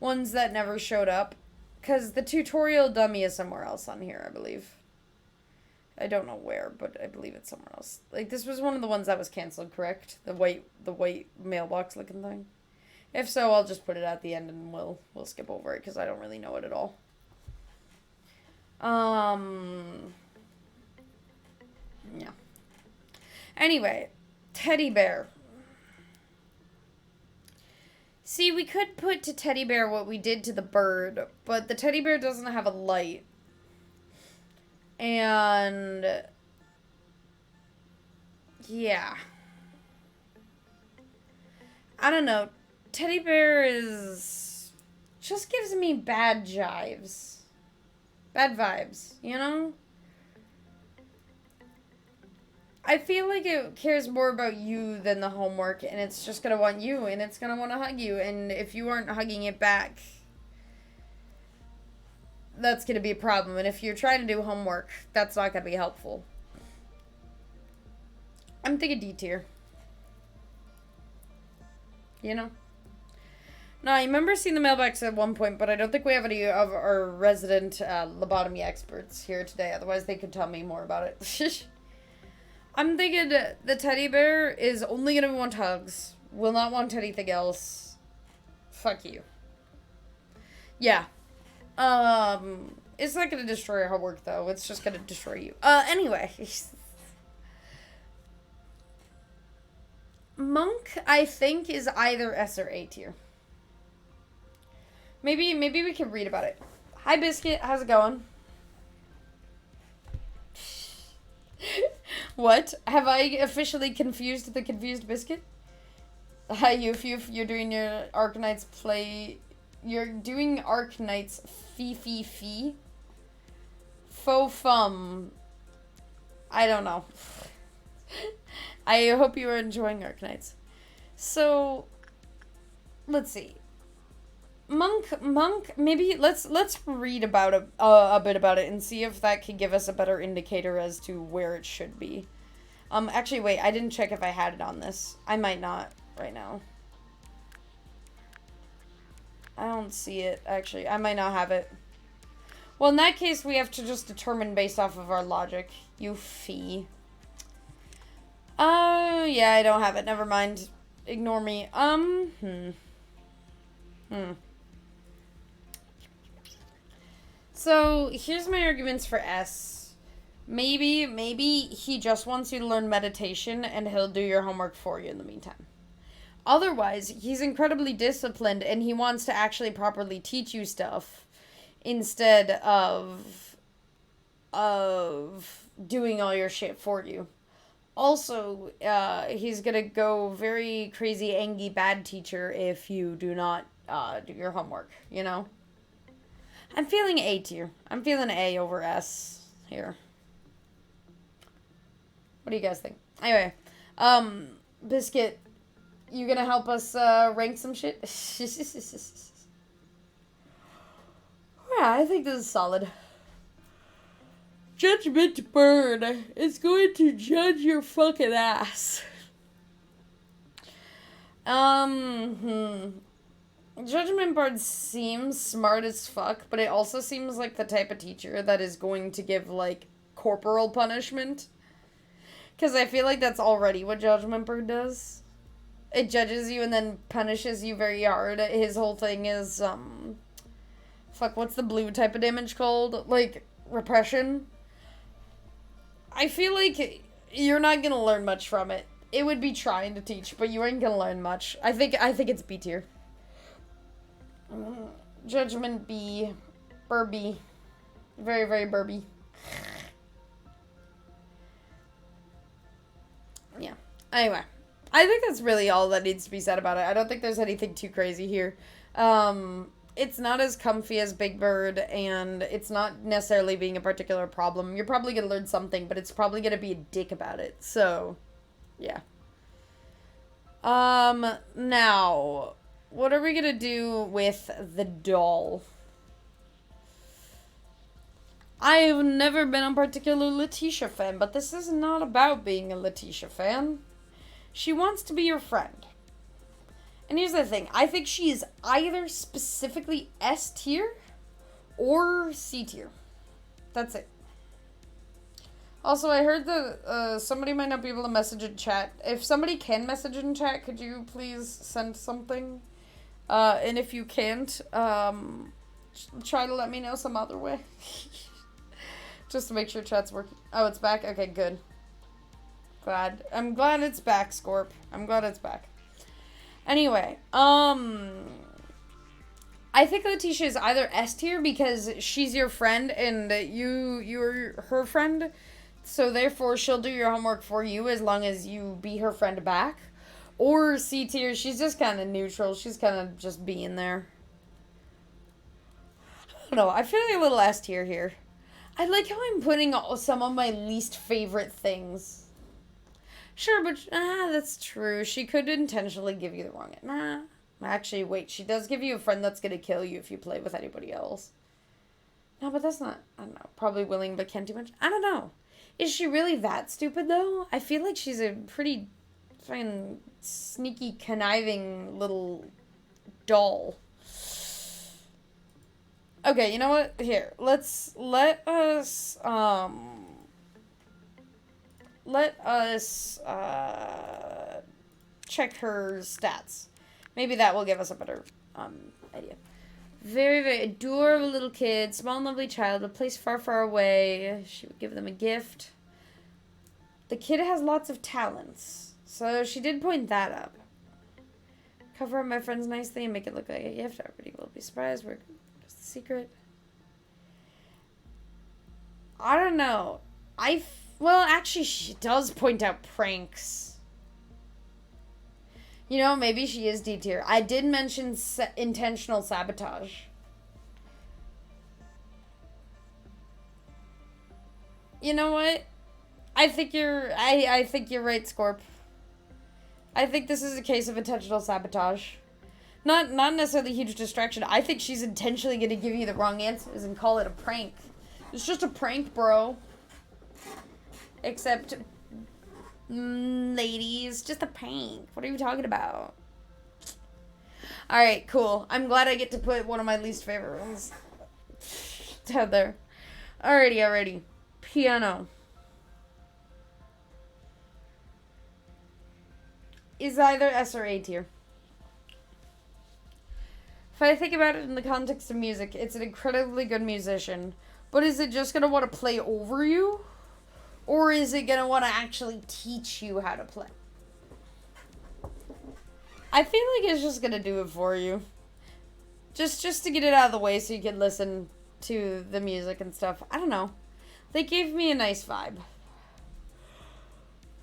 ones that never showed up? Because the tutorial dummy is somewhere else on here, I believe. I don't know where, but I believe it's somewhere else. Like, this was one of the ones that was canceled, correct? The white mailbox looking thing. If so, I'll just put it at the end and we'll skip over it because I don't really know it at all. Yeah. Anyway, teddy bear. See, we could put to teddy bear what we did to the bird, but the teddy bear doesn't have a light. And yeah. I don't know. Teddy bear just gives me bad jives. Bad vibes, you know? I feel like it cares more about you than the homework, and it's just gonna want you, and it's gonna want to hug you, and if you aren't hugging it back, that's gonna be a problem, and if you're trying to do homework, that's not gonna be helpful. I'm thinking D tier. You know? No, I remember seeing the mailbox at one point, but I don't think we have any of our resident lobotomy experts here today, otherwise they could tell me more about it. I'm thinking the teddy bear is only gonna want hugs. Will not want anything else. Fuck you. Yeah. It's not gonna destroy her work though. It's just gonna destroy you. Anyway. Monk, I think, is either S or A tier. Maybe we can read about it. Hi, Biscuit. How's it going? What? Have I officially confused the confused Biscuit? Hi, you're doing your Arknights play... You're doing Arknights fee. Faux fum. I don't know. I hope you are enjoying Arknights. So, let's see. Monk, maybe let's read about a bit about it and see if that can give us a better indicator as to where it should be. Actually, wait, I didn't check if I had it on this. I might not right now. I don't see it, actually. I might not have it. Well, in that case, we have to just determine based off of our logic. You fee. Yeah, I don't have it. Never mind. Ignore me. So, here's my arguments for S. Maybe he just wants you to learn meditation and he'll do your homework for you in the meantime. Otherwise, he's incredibly disciplined and he wants to actually properly teach you stuff instead of doing all your shit for you. Also, he's gonna go very crazy, angry, bad teacher if you do not do your homework, you know? I'm feeling A tier. I'm feeling A over S here. What do you guys think? Anyway, Biscuit, you gonna help us rank some shit? Yeah, I think this is solid. Judgment Bird is going to judge your fucking ass. Judgment Bird seems smart as fuck, but it also seems like the type of teacher that is going to give, like, corporal punishment. Because I feel like that's already what Judgment Bird does. It judges you and then punishes you very hard. His whole thing is, fuck, what's the blue type of damage called? Like, repression? I feel like you're not gonna learn much from it. It would be trying to teach, but you ain't gonna learn much. I think it's B tier. Judgment B. Burby. Very, very burby. Yeah. Anyway. I think that's really all that needs to be said about it. I don't think there's anything too crazy here. It's not as comfy as Big Bird, and it's not necessarily being a particular problem. You're probably going to learn something, but it's probably going to be a dick about it. So, yeah. Now, what are we going to do with the doll? I've never been a particular Letitia fan, but this is not about being a Letitia fan. She wants to be your friend. And here's the thing. I think she is either specifically S tier or C tier. That's it. Also, I heard that somebody might not be able to message in chat. If somebody can message in chat, could you please send something? And if you can't, try to let me know some other way. Just to make sure chat's working. Oh, it's back? Okay, good. Glad. I'm glad it's back, Scorp. I'm glad it's back. Anyway, I think Letitia is either S tier because she's your friend and you're her friend, so therefore she'll do your homework for you as long as you be her friend back. Or C tier, she's just kind of neutral. She's kind of just being there. I don't know. I feel like a little S tier here. I like how I'm putting some of my least favorite things. Sure, but that's true. She could intentionally give you the wrong. Actually, wait. She does give you a friend that's gonna kill you if you play with anybody else. No, but that's not. I don't know. Probably willing, but can't do much. I don't know. Is she really that stupid though? I feel like she's a pretty, fucking sneaky, conniving little doll. Okay, you know what? Here, let us check her stats. Maybe that will give us a better idea. Very, very adorable little kid, small and lovely child, a place far, far away. She would give them a gift. The kid has lots of talents, so she did point that up. Cover up my friends nicely and make it look like a gift. Everybody will be surprised. We're just a secret. I don't know. Well, actually, she does point out pranks. You know, maybe she is D tier. I did mention intentional sabotage. You know what? I think you're right, Scorp. I think this is a case of intentional sabotage. Not necessarily huge distraction. I think she's intentionally going to give you the wrong answers and call it a prank. It's just a prank, bro. Except, ladies, just a prank. What are you talking about? Alright, cool. I'm glad I get to put one of my least favorite ones down there. Alrighty. Piano. is either S or A tier. If I think about it in the context of music, it's an incredibly good musician. But is it just going to want to play over you? Or is it going to want to actually teach you how to play? I feel like it's just going to do it for you. Just to get it out of the way so you can listen to the music and stuff. I don't know. They gave me a nice vibe.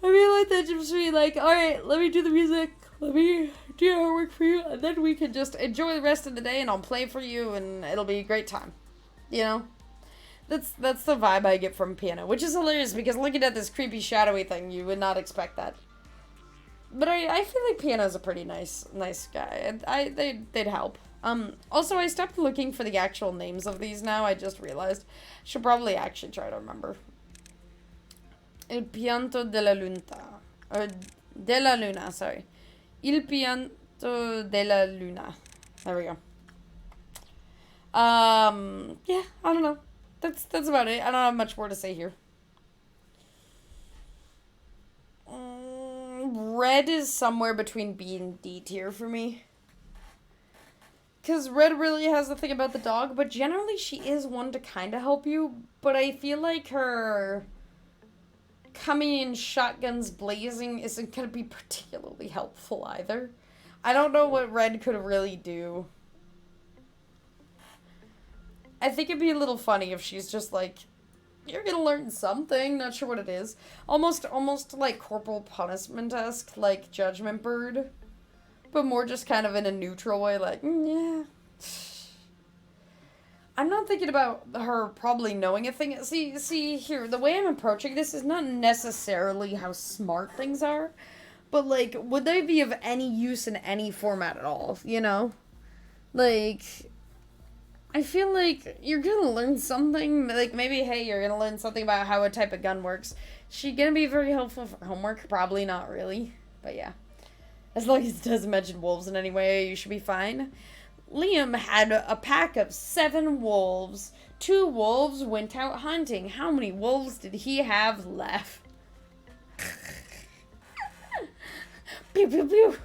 I feel like that just be like, alright, let me do the music. Let me do our work for you. And then we can just enjoy the rest of the day and I'll play for you and it'll be a great time. You know? That's the vibe I get from piano. Which is hilarious because looking at this creepy shadowy thing, you would not expect that. But I feel like piano's a pretty nice guy. They'd help. Also, I stopped looking for the actual names of these now. I just realized. Should probably actually try to remember. Il pianto della luna. Or della luna, sorry. Il pianto della luna. There we go. Yeah, I don't know. That's about it. I don't have much more to say here. Red is somewhere between B and D tier for me. Because Red really has the thing about the dog, but generally she is one to kind of help you. But I feel like her coming in shotguns blazing isn't going to be particularly helpful either. I don't know what Red could really do. I think it'd be a little funny if she's just like, you're going to learn something, not sure what it is. Almost like corporal punishment-esque, like Judgment Bird. But more just kind of in a neutral way, like, yeah. I'm not thinking about her probably knowing a thing. See, here, the way I'm approaching this is not necessarily how smart things are. But, like, would they be of any use in any format at all, you know? Like, I feel like you're gonna learn something. Like, maybe, hey, you're gonna learn something about how a type of gun works. Is she gonna be very helpful for homework? Probably not really. But, yeah. As long as it doesn't mention wolves in any way, you should be fine. Liam had a pack of 7 wolves. 2 wolves went out hunting. How many wolves did he have left? Pew, pew, pew.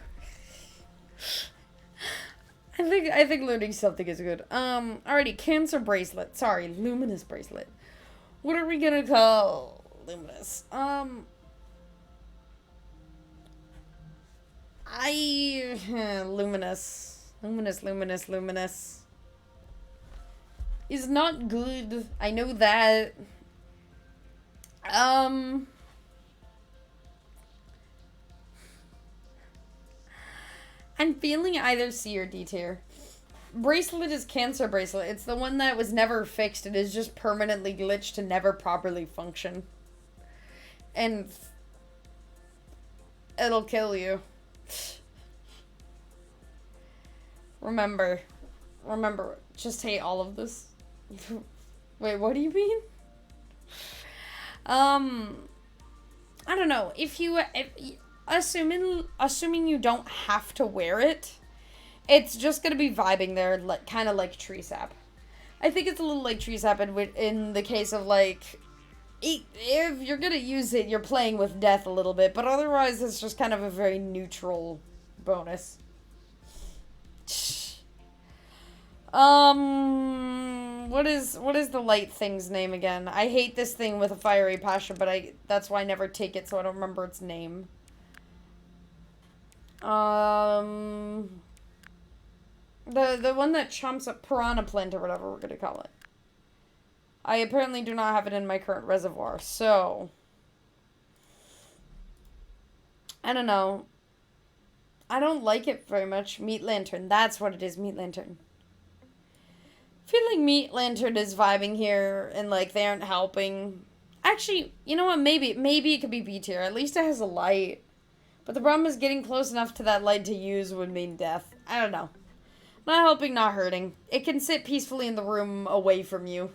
I think learning something is good. Alrighty, cancer bracelet. Sorry, luminous bracelet. What are we gonna call luminous? Luminous is not good. I know that. I'm feeling either C or D tier. Bracelet is cancer bracelet. It's the one that was never fixed. It is just permanently glitched to never properly function. And it'll kill you. Remember, just hate all of this. Wait, what do you mean? I don't know. If assuming you don't have to wear it, it's just gonna be vibing there, like kind of like tree sap. I think it's a little like tree sap in the case of like, if you're gonna use it, you're playing with death a little bit, but otherwise it's just kind of a very neutral bonus. What is the light thing's name again? I hate this thing with a fiery passion, but that's why I never take it, so I don't remember its name. The one that chomps up piranha plant or whatever we're gonna call it. I apparently do not have it in my current reservoir, so I don't know. I don't like it very much. Meat Lantern, that's what it is, Meat Lantern. I feel like Meat Lantern is vibing here, and like they aren't helping. Actually, you know what? Maybe it could be B tier. At least it has a light. But the problem is getting close enough to that light to use would mean death. I don't know. Not helping, not hurting. It can sit peacefully in the room away from you.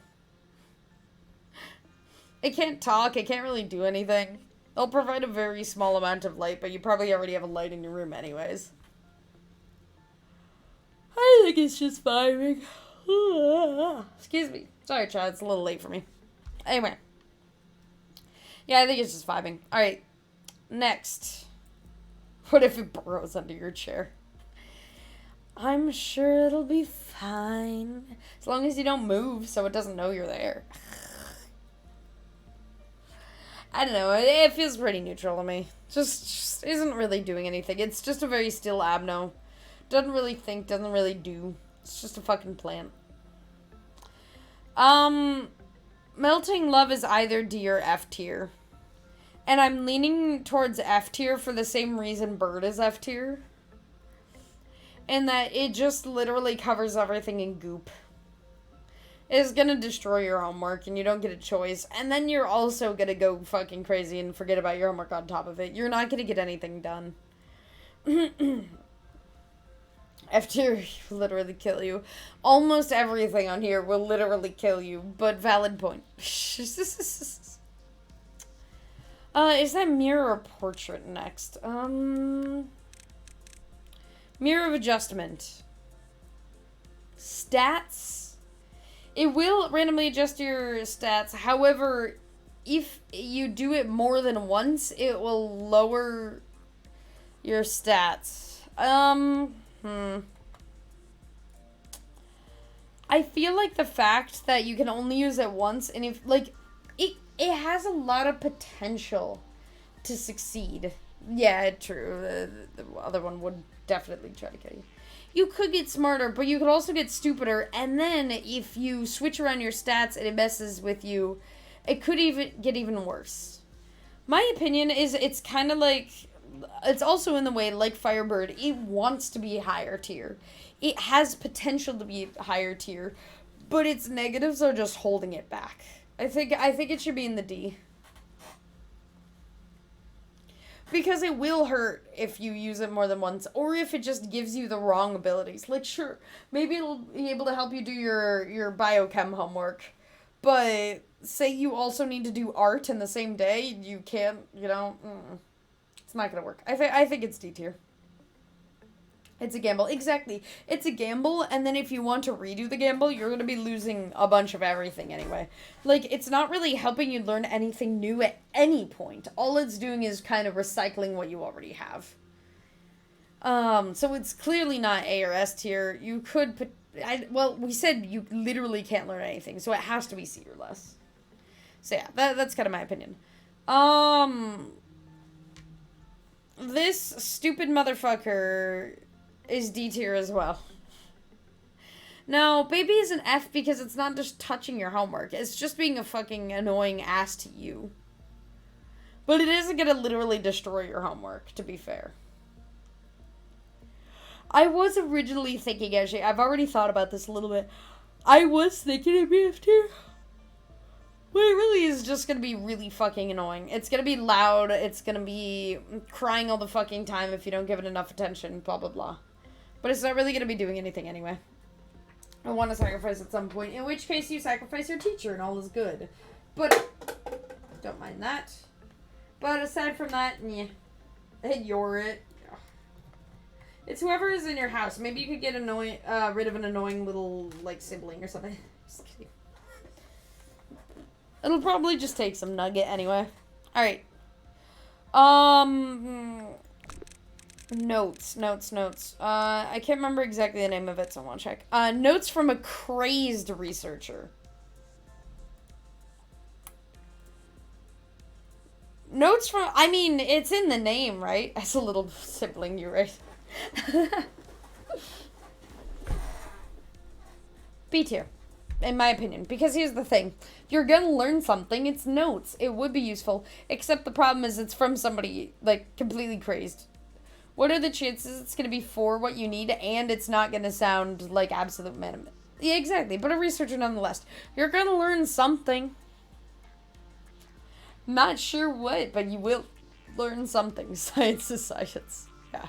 It can't talk. It can't really do anything. They'll provide a very small amount of light, but you probably already have a light in your room anyways. I think it's just vibing. Excuse me. Sorry, Chad. It's a little late for me. Anyway. Yeah, I think it's just vibing. Alright. Next. What if it burrows under your chair? I'm sure it'll be fine. As long as you don't move so it doesn't know you're there. I don't know. It feels pretty neutral to me. Just isn't really doing anything. It's just a very still abno. Doesn't really think, doesn't really do. It's just a fucking plant. Melting love is either D or F tier. And I'm leaning towards F tier for the same reason Bird is F tier. In that it just literally covers everything in goop. It's gonna destroy your homework and you don't get a choice. And then you're also gonna go fucking crazy and forget about your homework on top of it. You're not gonna get anything done. F tier will literally kill you. Almost everything on here will literally kill you, but valid point. Is that mirror or portrait next? Mirror of adjustment. Stats. It will randomly adjust your stats. However, if you do it more than once, it will lower your stats. I feel like the fact that you can only use it once, and if, like, it has a lot of potential to succeed. Yeah, true. The other one would definitely try to kill you. You could get smarter, but you could also get stupider, and then if you switch around your stats and it messes with you, it could even get even worse. My opinion is it's kind of like, it's also in the way, like Firebird, it wants to be higher tier. It has potential to be higher tier, but its negatives are just holding it back. I think it should be in the D. Because it will hurt if you use it more than once, or if it just gives you the wrong abilities. Like, sure, maybe it'll be able to help you do your biochem homework, but say you also need to do art in the same day, you can't, you know, it's not gonna work. I think it's D tier. It's a gamble. Exactly. It's a gamble, and then if you want to redo the gamble, you're going to be losing a bunch of everything anyway. Like, it's not really helping you learn anything new at any point. All it's doing is kind of recycling what you already have. So it's clearly not A or S tier. You could well, we said you literally can't learn anything, so it has to be C or less. So yeah, that's kind of my opinion. This stupid motherfucker is D tier as well. Now, baby is an F because it's not just touching your homework. It's just being a fucking annoying ass to you. But it isn't gonna literally destroy your homework, to be fair. I was originally thinking, actually, I've already thought about this a little bit. I was thinking it'd be F tier. But it really is just gonna be really fucking annoying. It's gonna be loud, it's gonna be crying all the fucking time if you don't give it enough attention, blah blah blah. But it's not really gonna be doing anything anyway. I want to sacrifice at some point, in which case you sacrifice your teacher and all is good. But, don't mind that. But aside from that, yeah. Ignore it. It's whoever is in your house. Maybe you could get rid of an annoying little, like, sibling or something. Just kidding. It'll probably just take some nugget anyway. Alright. Notes. I can't remember exactly the name of it, so I want to check. Notes from a crazed researcher. Notes from, I mean, it's in the name, right? As a little sibling, you're right. B tier, in my opinion. Because here's the thing. You're gonna learn something, it's notes. It would be useful. Except the problem is it's from somebody, like, completely crazed. What are the chances it's going to be for what you need and it's not going to sound like absolute minimum? Yeah, exactly. But a researcher nonetheless. You're going to learn something. Not sure what, but you will learn something. Science is science. Yeah.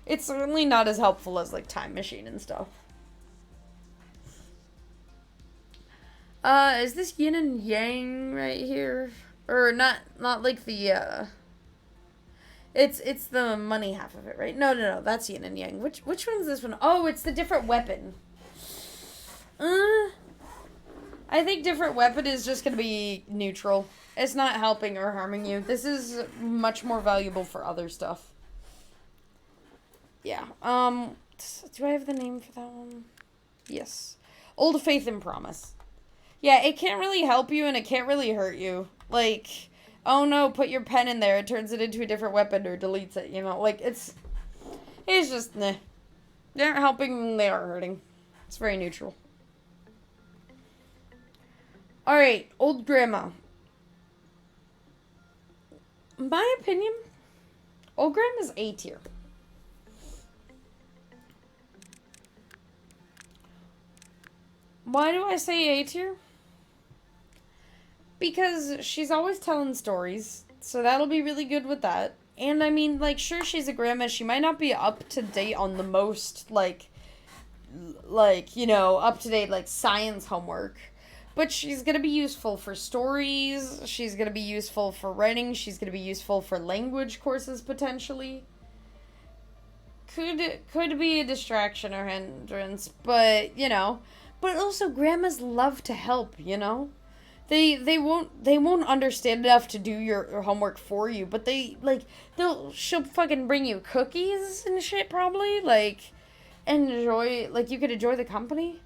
It's certainly not as helpful as, like, Time Machine and stuff. Is this yin and yang right here? Or not like the, It's the money half of it, right? No, that's yin and yang. Which one's this one? Oh, it's the different weapon. I I think different weapon is just going to be neutral. It's not helping or harming you. This is much more valuable for other stuff. Yeah. Do I have the name for that one? Yes. Old Faith and Promise. Yeah, it can't really help you and it can't really hurt you. Like, oh no, put your pen in there. It turns it into a different weapon or deletes it, you know? Like, it's just, nah. They aren't helping, they are hurting. It's very neutral. Alright, Old Grandma. My opinion, Old Grandma's A tier. Why do I say A tier? Because she's always telling stories, so that'll be really good with that. And I mean, like, sure, she's a grandma. She might not be up to date on the most, like, you know, up to date, like, science homework. But she's going to be useful for stories. She's going to be useful for writing. She's going to be useful for language courses, potentially. Could be a distraction or hindrance, but, you know. But also, grandmas love to help, you know? They won't understand enough to do your homework for you, but she'll fucking bring you cookies and shit, probably, like, you could enjoy the company.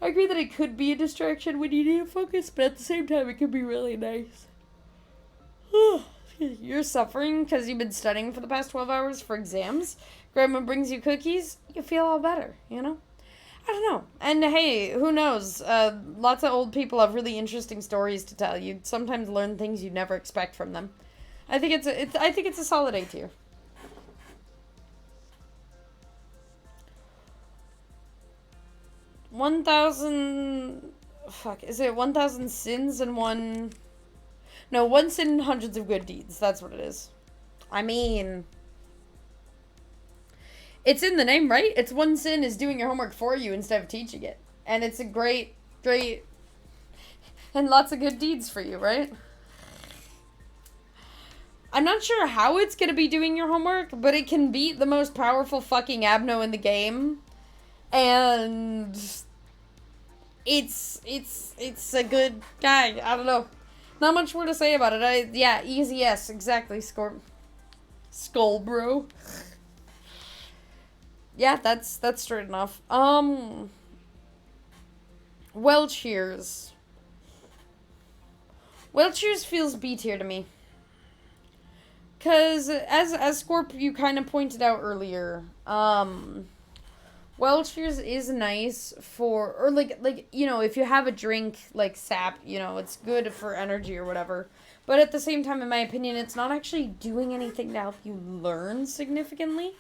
I agree that it could be a distraction when you need to focus, but at the same time, it could be really nice. You're suffering because you've been studying for the past 12 hours for exams. Grandma brings you cookies, you feel all better, you know? I don't know. And hey, who knows? Lots of old people have really interesting stories to tell. You sometimes learn things you'd never expect from them. I think it's a solid A tier. Is it 1,000 sins and one... No, 1 sin and hundreds of good deeds. That's what it is. I mean... It's in the name, right? It's 1 sin is doing your homework for you instead of teaching it. And it's a great... And lots of good deeds for you, right? I'm not sure how it's gonna be doing your homework, but it can beat the most powerful fucking Abno in the game. And... It's a good guy. I don't know. Not much more to say about it. Yeah, easy yes. Exactly, Skull bro. Yeah, that's straight enough. Welchers. Welchers feels B tier to me. Cause as Scorp you kind of pointed out earlier, Welchers is nice for, or like you know, if you have a drink like sap, you know, it's good for energy or whatever. But at the same time, in my opinion, it's not actually doing anything to help you learn significantly.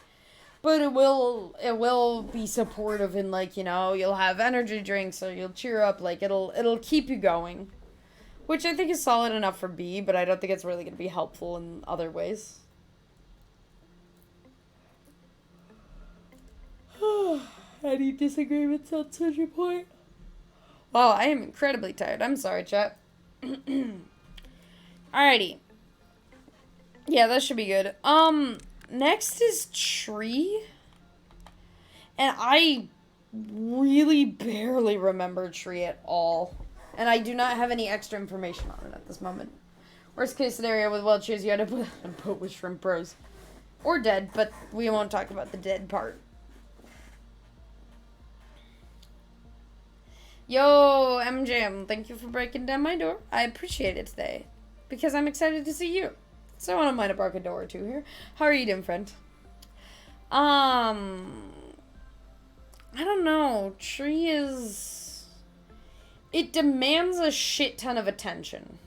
But it will be supportive in, like, you know, you'll have energy drinks or you'll cheer up, like it'll keep you going. Which I think is solid enough for B, but I don't think it's really going to be helpful in other ways. Any disagreements on such a point? Wow, I am incredibly tired. I'm sorry, chat. Alrighty. Yeah, that should be good. Next is Tree. And I really barely remember Tree at all. And I do not have any extra information on it at this moment. Worst case scenario with Welchers, you had to put a boat with shrimp bros. Or dead, but we won't talk about the dead part. Yo, MJM, thank you for breaking down my door. I appreciate it today. Because I'm excited to see you. So I don't mind a broken door or two here. How are you doing, friend? I don't know. Tree is... It demands a shit ton of attention.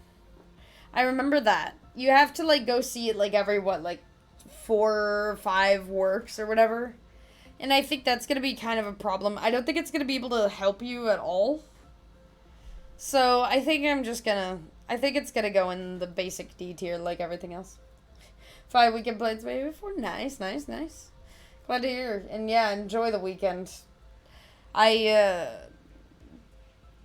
I remember that. You have to, like, go see it, like, every, 4 or 5 works or whatever. And I think that's going to be kind of a problem. I don't think it's going to be able to help you at all. So I think it's going to go in the basic D tier like everything else. 5 weekend plans maybe before. Nice. Glad to hear. And yeah, enjoy the weekend.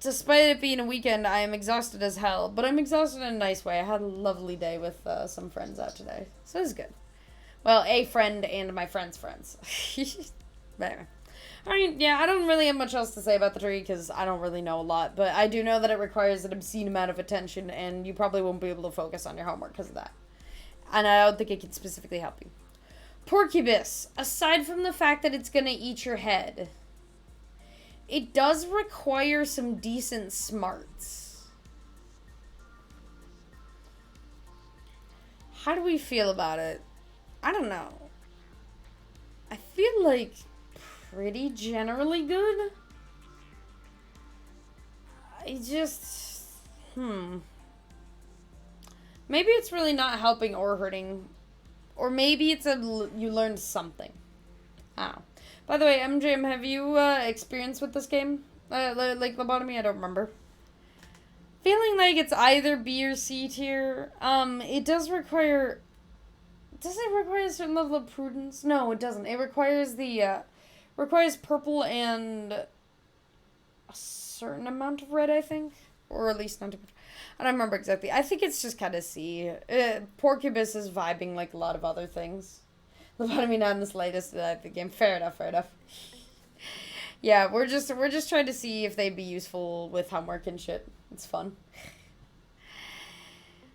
Despite it being a weekend, I am exhausted as hell. But I'm exhausted in a nice way. I had a lovely day with some friends out today. So it was good. Well, a friend and my friend's friends. But anyway. I mean, yeah, I don't really have much else to say about the tree because I don't really know a lot, but I do know that it requires an obscene amount of attention, and you probably won't be able to focus on your homework because of that. And I don't think it can specifically help you. Porcupus, aside from the fact that it's going to eat your head, it does require some decent smarts. How do we feel about it? I don't know. I feel like pretty generally good. I just... Maybe it's really not helping or hurting. Or maybe it's you learned something. I don't know. By the way, MJM, have you experienced with this game? Like Lobotomy? I don't remember. Feeling like it's either B or C tier. It does require... Does it require a certain level of prudence? No, it doesn't. It requires requires purple and a certain amount of red, I think. Or at least not too much. I don't remember exactly. I think it's just kind of C. Porcupus is vibing like a lot of other things. Lobotomy not in the slightest of the game. Fair enough, fair enough. Yeah, we're just trying to see if they'd be useful with homework and shit. It's fun.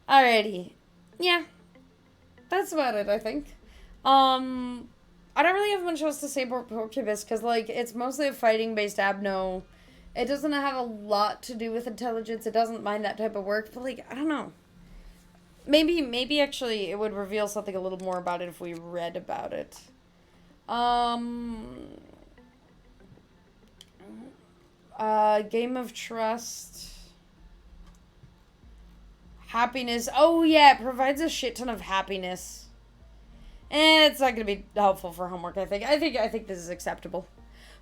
Alrighty. Yeah. That's about it, I think. I don't really have much else to say about Porcupus, because, like, it's mostly a fighting-based abno. It doesn't have a lot to do with intelligence. It doesn't mind that type of work, but, like, I don't know. Maybe actually it would reveal something a little more about it if we read about it. Game of Trust. Happiness. Oh, yeah, it provides a shit ton of happiness. It's not going to be helpful for homework, I think. I think this is acceptable.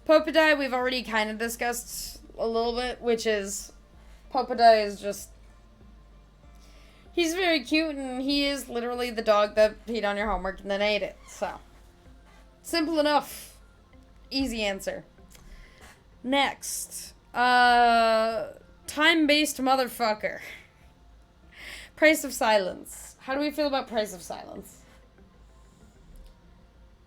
Popodai, we've already kind of discussed a little bit, which is... Popodai is just... He's very cute, and he is literally the dog that peed on your homework and then ate it, so... Simple enough. Easy answer. Next. Time-based motherfucker. Price of Silence. How do we feel about Price of Silence?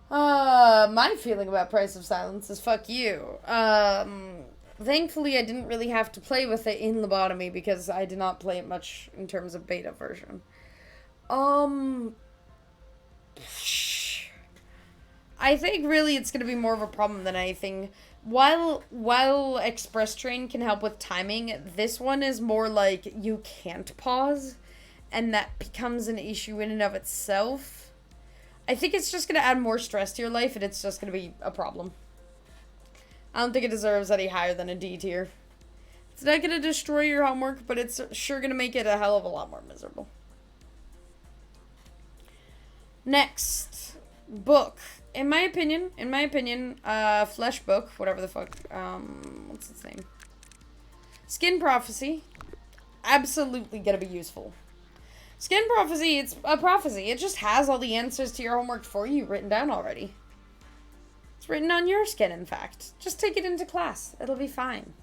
My feeling about Price of Silence is fuck you. Thankfully I didn't really have to play with it in Lobotomy because I did not play it much in terms of beta version. I think really it's going to be more of a problem than anything. While Express Train can help with timing, this one is more like you can't pause, and that becomes an issue in and of itself. I think it's just going to add more stress to your life, and it's just going to be a problem. I don't think it deserves any higher than a D tier. It's not going to destroy your homework, but it's sure going to make it a hell of a lot more miserable. Next. Book. In my opinion, Flesh Book, whatever the fuck, what's its name? Skin Prophecy. Absolutely going to be useful. Skin Prophecy, it's a prophecy. It just has all the answers to your homework for you written down already. It's written on your skin, in fact. Just take it into class. It'll be fine.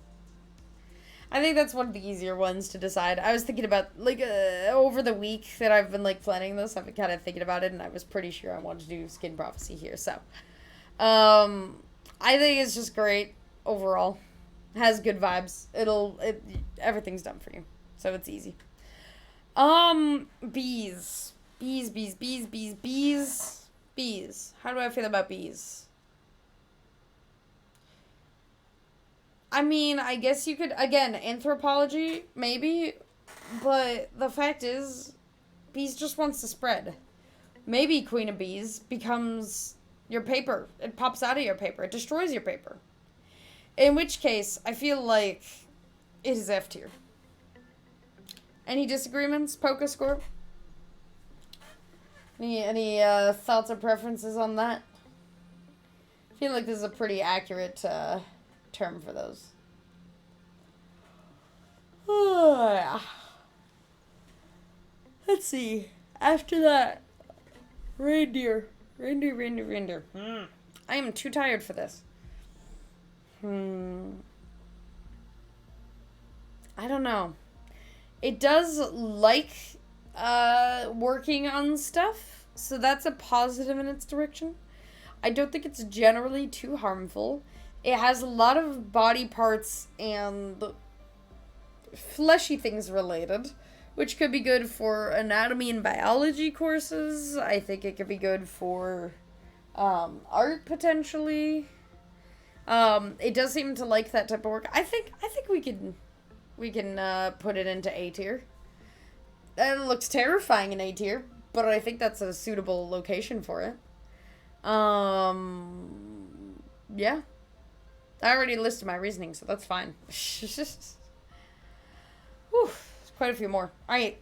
I think that's one of the easier ones to decide. I was thinking about, like, over the week that I've been, like, planning this, I've been kind of thinking about it, and I was pretty sure I wanted to do Skin Prophecy here, so. I think it's just great overall. Has good vibes. Everything's done for you, so it's easy. Bees. Bees. How do I feel about bees? I mean, I guess you could, again, anthropology, maybe, but the fact is, bees just wants to spread. Maybe Queen of Bees becomes your paper. It pops out of your paper. It destroys your paper. In which case, I feel like it is F tier. Any disagreements, Poca Score? Any thoughts or preferences on that? I feel like this is a pretty accurate term for those. Let's see. After that, reindeer. I am too tired for this. I don't know. It does like working on stuff, so that's a positive in its direction. I don't think it's generally too harmful. It has a lot of body parts and fleshy things related, which could be good for anatomy and biology courses. I think it could be good for art potentially. It does seem to like that type of work. I think we can put it into A tier. It looks terrifying in A tier, but I think that's a suitable location for it. Yeah. I already listed my reasoning, so that's fine. Whew, quite a few more. Alright,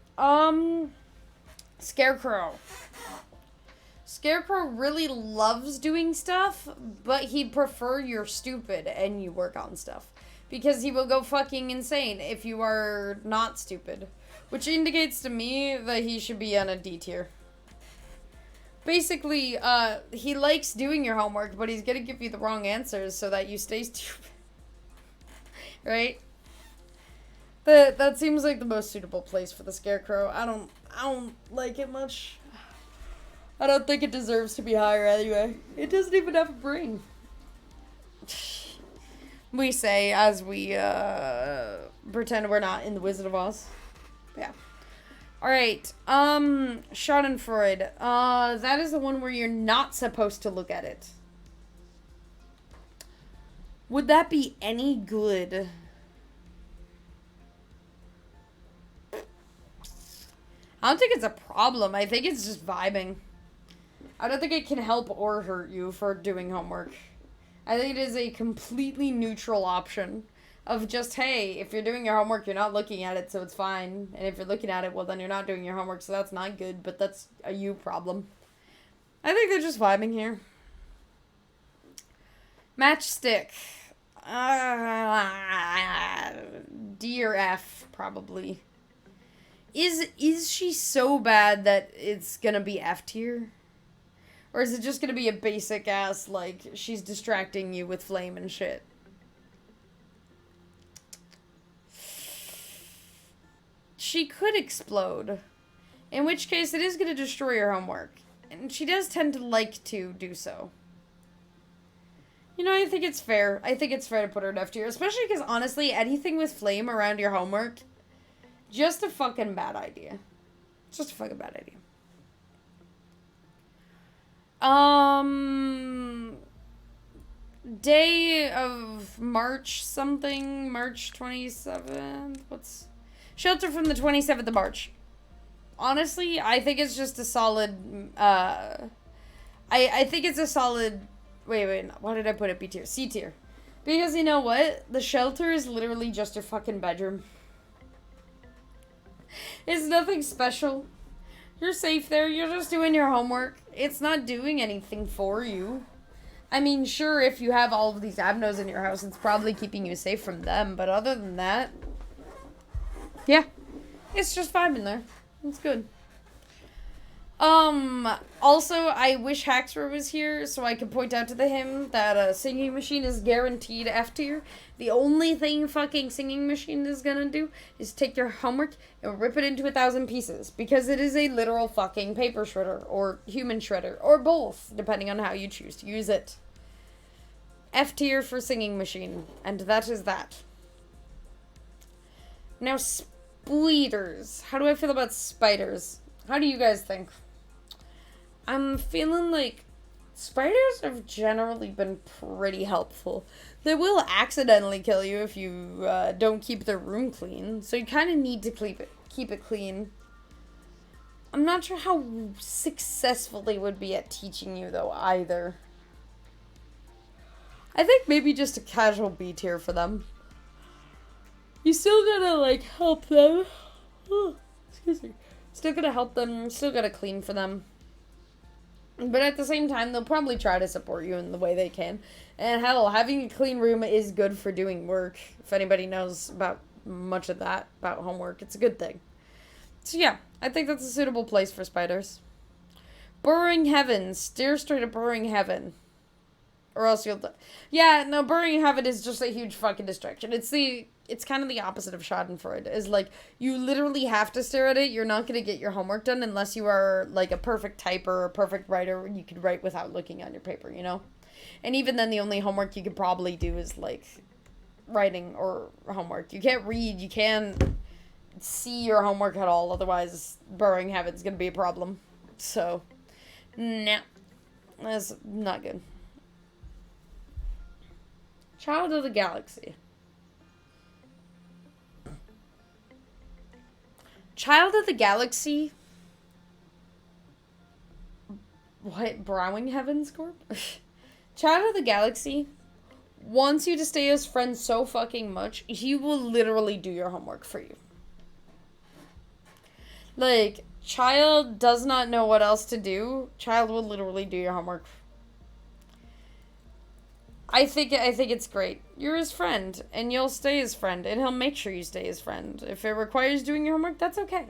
Scarecrow. Scarecrow really loves doing stuff, but he'd prefer you're stupid and you work on stuff. Because he will go fucking insane if you are not stupid. Which indicates to me that he should be on a D tier. Basically, he likes doing your homework, but he's gonna give you the wrong answers so that you stay stupid. Right? That seems like the most suitable place for the Scarecrow. I don't like it much. I don't think it deserves to be higher anyway. It doesn't even have a brain. We say as we pretend we're not in the Wizard of Oz. Yeah. Alright, Schadenfreude. That is the one where you're not supposed to look at it. Would that be any good? I don't think it's a problem. I think it's just vibing. I don't think it can help or hurt you for doing homework. I think it is a completely neutral option of just, hey, if you're doing your homework, you're not looking at it, so it's fine. And if you're looking at it, well, then you're not doing your homework, so that's not good, but that's a you problem. I think they're just vibing here. Matchstick. D or F, probably. Is she so bad that it's gonna be F tier? Or is it just gonna be a basic ass, like, she's distracting you with flame and shit? She could explode. In which case, it is gonna destroy your homework. And she does tend to like to do so. You know, I think it's fair. I think it's fair to put her in F tier. Especially because, honestly, anything with flame around your homework, just a fucking bad idea. Just a fucking bad idea. Day of March something. March 27th. What's... Shelter from the 27th of March. Honestly, I think it's just a solid, I think it's a solid, wait, why did I put it B tier? C tier. Because you know what? The shelter is literally just your fucking bedroom. It's nothing special. You're safe there, you're just doing your homework. It's not doing anything for you. I mean, sure, if you have all of these abnos in your house, it's probably keeping you safe from them, but other than that, yeah, it's just vibing there. It's good. Also, I wish Haxor was here so I could point out to him that a singing machine is guaranteed F tier. The only thing fucking singing machine is gonna do is take your homework and rip it into 1,000 pieces. Because it is a literal fucking paper shredder or human shredder or both, depending on how you choose to use it. F tier for singing machine. And that is that. Now, spiders. How do I feel about spiders? How do you guys think? I'm feeling like spiders have generally been pretty helpful. They will accidentally kill you if you don't keep their room clean. So you kind of need to keep it clean. I'm not sure how successful they would be at teaching you, though, either. I think maybe just a casual B tier for them. You still gotta, like, help them. Oh, excuse me. Still gotta help them. Still gotta clean for them. But at the same time, they'll probably try to support you in the way they can. And hell, having a clean room is good for doing work. If anybody knows about much of that, about homework, it's a good thing. So yeah, I think that's a suitable place for spiders. Burrowing Heaven. Steer straight at Burrowing Heaven. Or else you'll... Yeah, no, Burrowing Heaven is just a huge fucking distraction. It's kind of the opposite of Schadenfreude. Is like, you literally have to stare at it. You're not going to get your homework done unless you are, like, a perfect typer or a perfect writer. You could write without looking on your paper, you know? And even then, the only homework you could probably do is, like, writing or homework. You can't read, you can't see your homework at all, otherwise Burrowing Heaven's gonna be a problem. So, nah. That's not good. Child of the Galaxy. Child of the Galaxy. What? Browning Heavens Corp? Child of the Galaxy wants you to stay as friends so fucking much, he will literally do your homework for you. Like, Child does not know what else to do. Child will literally do your homework. I think it's great. You're his friend, and you'll stay his friend, and he'll make sure you stay his friend. If it requires doing your homework, that's okay.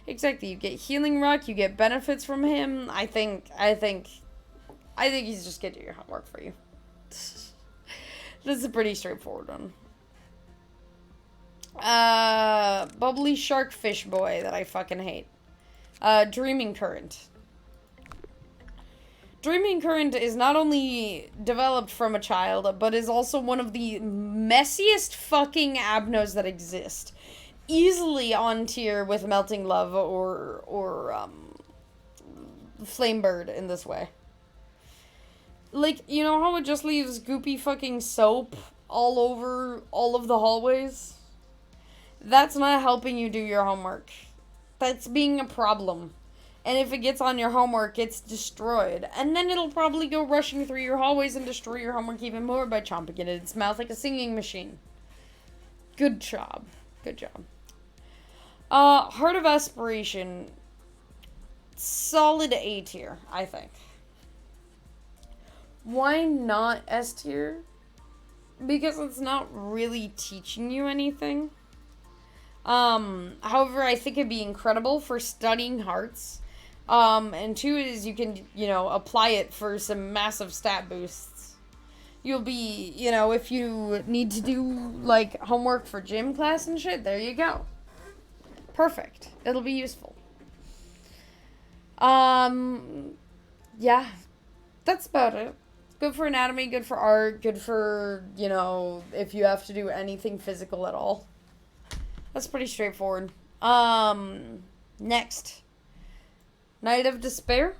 Exactly. You get Healing Rock, you get benefits from him. I think he's just gonna do your homework for you. This is a pretty straightforward one. Bubbly Shark Fish Boy that I fucking hate. Dreaming Current. Dreaming Current is not only developed from a child, but is also one of the messiest fucking abnos that exist. Easily on tier with Melting Love or Flamebird in this way. Like, you know how it just leaves goopy fucking soap all over all of the hallways? That's not helping you do your homework. That's being a problem. And if it gets on your homework, it's destroyed. And then it'll probably go rushing through your hallways and destroy your homework even more by chomping it in its mouth like a singing machine. Good job. Good job. Heart of Aspiration. Solid A tier, I think. Why not S tier? Because it's not really teaching you anything. However, I think it'd be incredible for studying hearts. And two is you can, apply it for some massive stat boosts. You'll be, if you need to do, like, homework for gym class and shit, there you go. Perfect. It'll be useful. Yeah. That's about it. Good for anatomy, good for art, good for, if you have to do anything physical at all. That's pretty straightforward. Next. Night of Despair.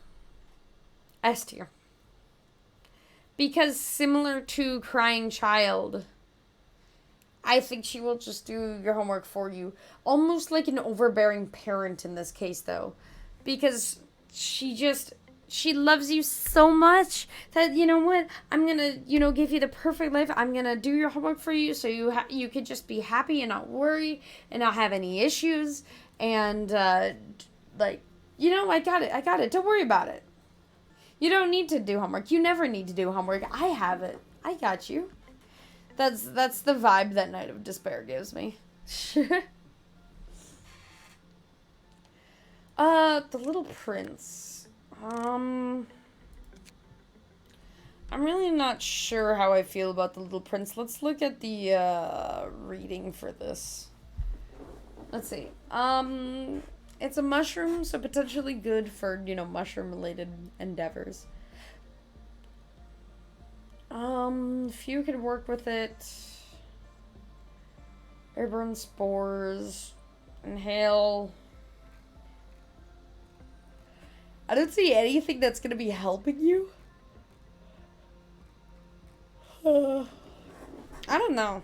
S tier. Because similar to Crying Child, I think she will just do your homework for you. Almost like an overbearing parent in this case, though. Because she loves you so much that, you know what, I'm gonna, give you the perfect life. I'm gonna do your homework for you so you could just be happy and not worry and not have any issues. And, I got it. Don't worry about it. You don't need to do homework. You never need to do homework. I have it. I got you. That's the vibe that Night of Despair gives me. The Little Prince. I'm really not sure how I feel about The Little Prince. Let's look at the reading for this. Let's see. It's a mushroom, so potentially good for, mushroom-related endeavors. Few could work with it. Airborne spores. Inhale. I don't see anything that's gonna be helping you. I don't know.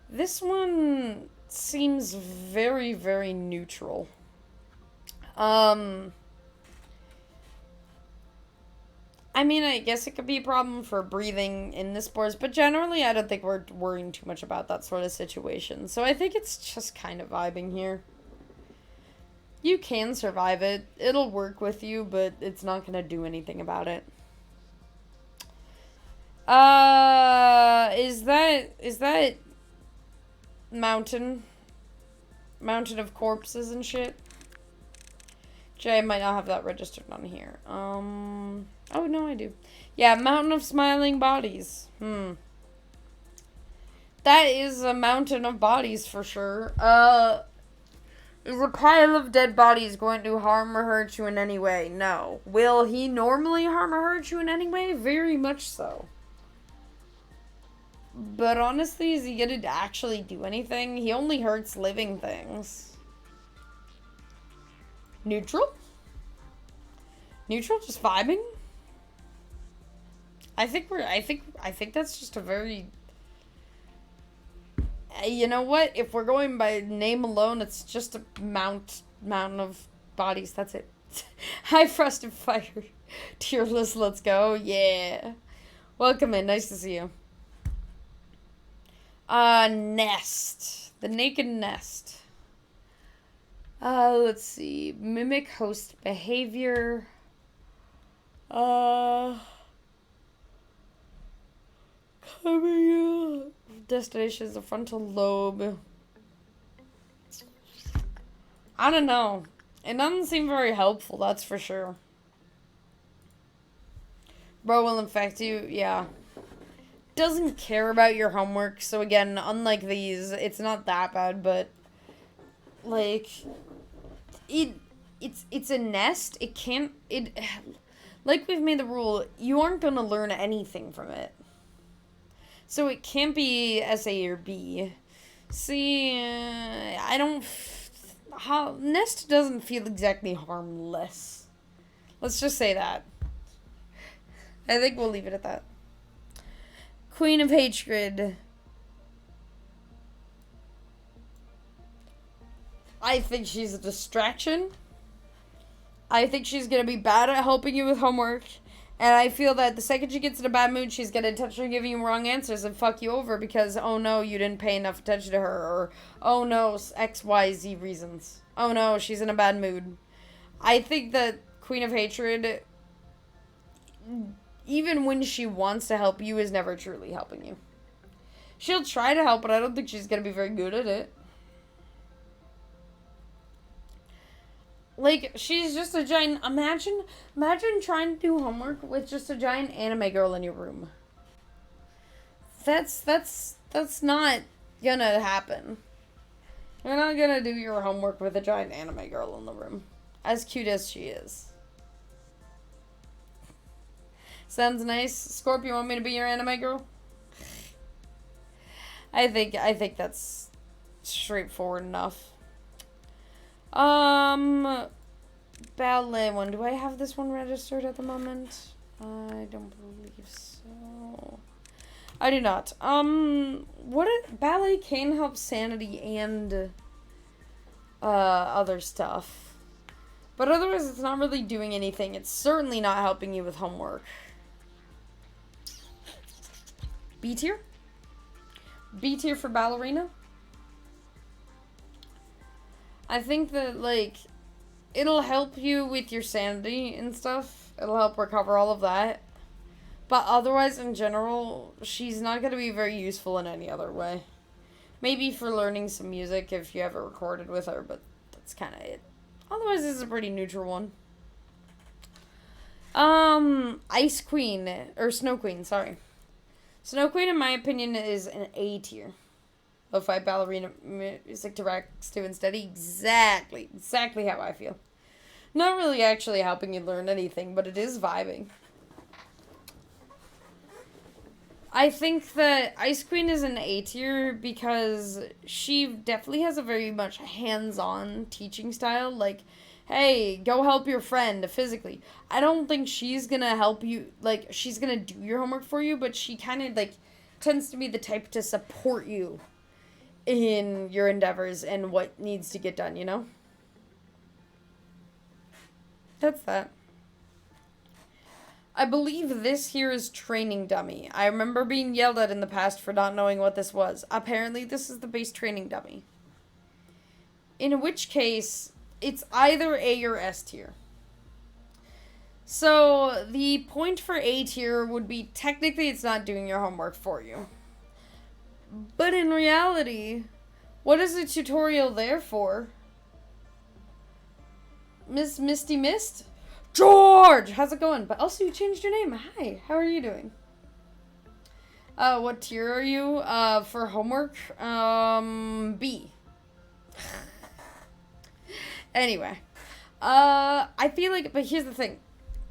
This one seems very, very neutral. I mean, I guess it could be a problem for breathing in the spores, but generally I don't think we're worrying too much about that sort of situation. So I think it's just kind of vibing here. You can survive it. It'll work with you, but it's not going to do anything about it. Is that Mountain of Corpses and shit? Jay might not have that registered on here. Oh, no, I do. Yeah, Mountain of Smiling Bodies. That is a mountain of bodies for sure. Is a pile of dead bodies going to harm or hurt you in any way? No. Will he normally harm or hurt you in any way? Very much so. But honestly, is he gonna actually do anything? He only hurts living things. Neutral? Neutral? Just vibing? I think that's just a very... You know what? If we're going by name alone, it's just a mountain of bodies. That's it. High frosted fire. Tearless, let's go. Yeah. Welcome in. Nice to see you. Nest. The naked nest. Let's see. Mimic host behavior. Destination is the frontal lobe. I don't know. It doesn't seem very helpful, that's for sure. Bro will infect you, yeah. Doesn't care about your homework, so again, unlike these, it's not that bad, but like it's a nest. It can't like we've made the rule, you aren't gonna learn anything from it. So it can't be SA or B. See, I don't... Nest doesn't feel exactly harmless. Let's just say that. I think we'll leave it at that. Queen of Hatred. I think she's a distraction. I think she's going to be bad at helping you with homework. And I feel that the second she gets in a bad mood, she's going to intentionally give you wrong answers and fuck you over because, oh no, you didn't pay enough attention to her. Or, oh no, X, Y, Z reasons. Oh no, she's in a bad mood. I think that Queen of Hatred, even when she wants to help you, is never truly helping you. She'll try to help, but I don't think she's going to be very good at it. Like, she's just a giant... Imagine trying to do homework with just a giant anime girl in your room. That's not gonna happen. You're not gonna do your homework with a giant anime girl in the room. As cute as she is. Sounds nice. Scorpio, you want me to be your anime girl? I think that's straightforward enough. Ballet one. Do I have this one registered at the moment? I don't believe so. I do not. Ballet can help sanity and other stuff. But otherwise it's not really doing anything. It's certainly not helping you with homework. B tier? B tier for ballerina? I think that, like, it'll help you with your sanity and stuff. It'll help recover all of that. But otherwise, in general, she's not going to be very useful in any other way. Maybe for learning some music if you ever recorded with her, but that's kind of it. Otherwise, this is a pretty neutral one. Ice Queen, or Snow Queen, sorry. Snow Queen, in my opinion, is an A tier. Lo-fi ballerina music to racks to instead. Exactly how I feel. Not really actually helping you learn anything, but it is vibing. I think that Ice Queen is an A tier because she definitely has a very much hands-on teaching style. Like, hey, go help your friend physically. I don't think she's gonna help you, like, she's gonna do your homework for you, but she kind of, like, tends to be the type to support you in your endeavors and what needs to get done, you know? That's that. I believe this here is training dummy. I remember being yelled at in the past for not knowing what this was. Apparently, this is the base training dummy. In which case, it's either A or S tier. So, the point for A tier would be technically it's not doing your homework for you. But in reality, what is the tutorial there for? Miss Misty Mist? George! How's it going? But also, you changed your name. Hi, how are you doing? What tier are you? For homework? B. Anyway. I feel like, but here's the thing.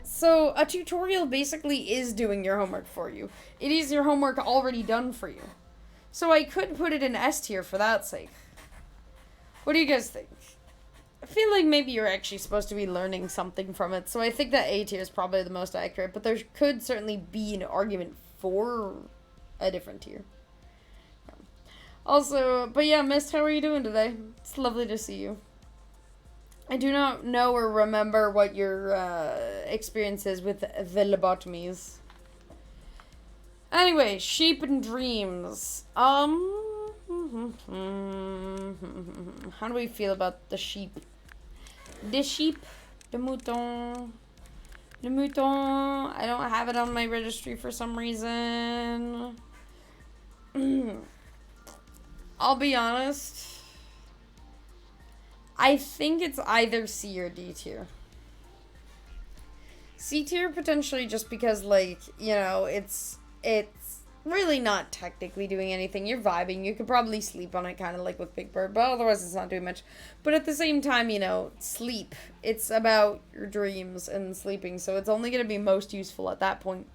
So, a tutorial basically is doing your homework for you. It is your homework already done for you. So I could put it in S tier for that sake. What do you guys think? I feel like maybe you're actually supposed to be learning something from it, so I think that A tier is probably the most accurate, but there could certainly be an argument for a different tier. Also, but yeah, Mist, how are you doing today? It's lovely to see you. I do not know or remember what your experience is with the lobotomies. Anyway, sheep and dreams. How do we feel about the sheep? The sheep, the mouton. The mouton. I don't have it on my registry for some reason. I'll be honest. I think it's either C or D tier. C tier potentially just because, like, you know, it's really not technically doing anything. You're vibing. You could probably sleep on it, kind of like with Big Bird, but otherwise it's not doing much. But at the same time, you know, sleep. It's about your dreams and sleeping, so it's only going to be most useful at that point.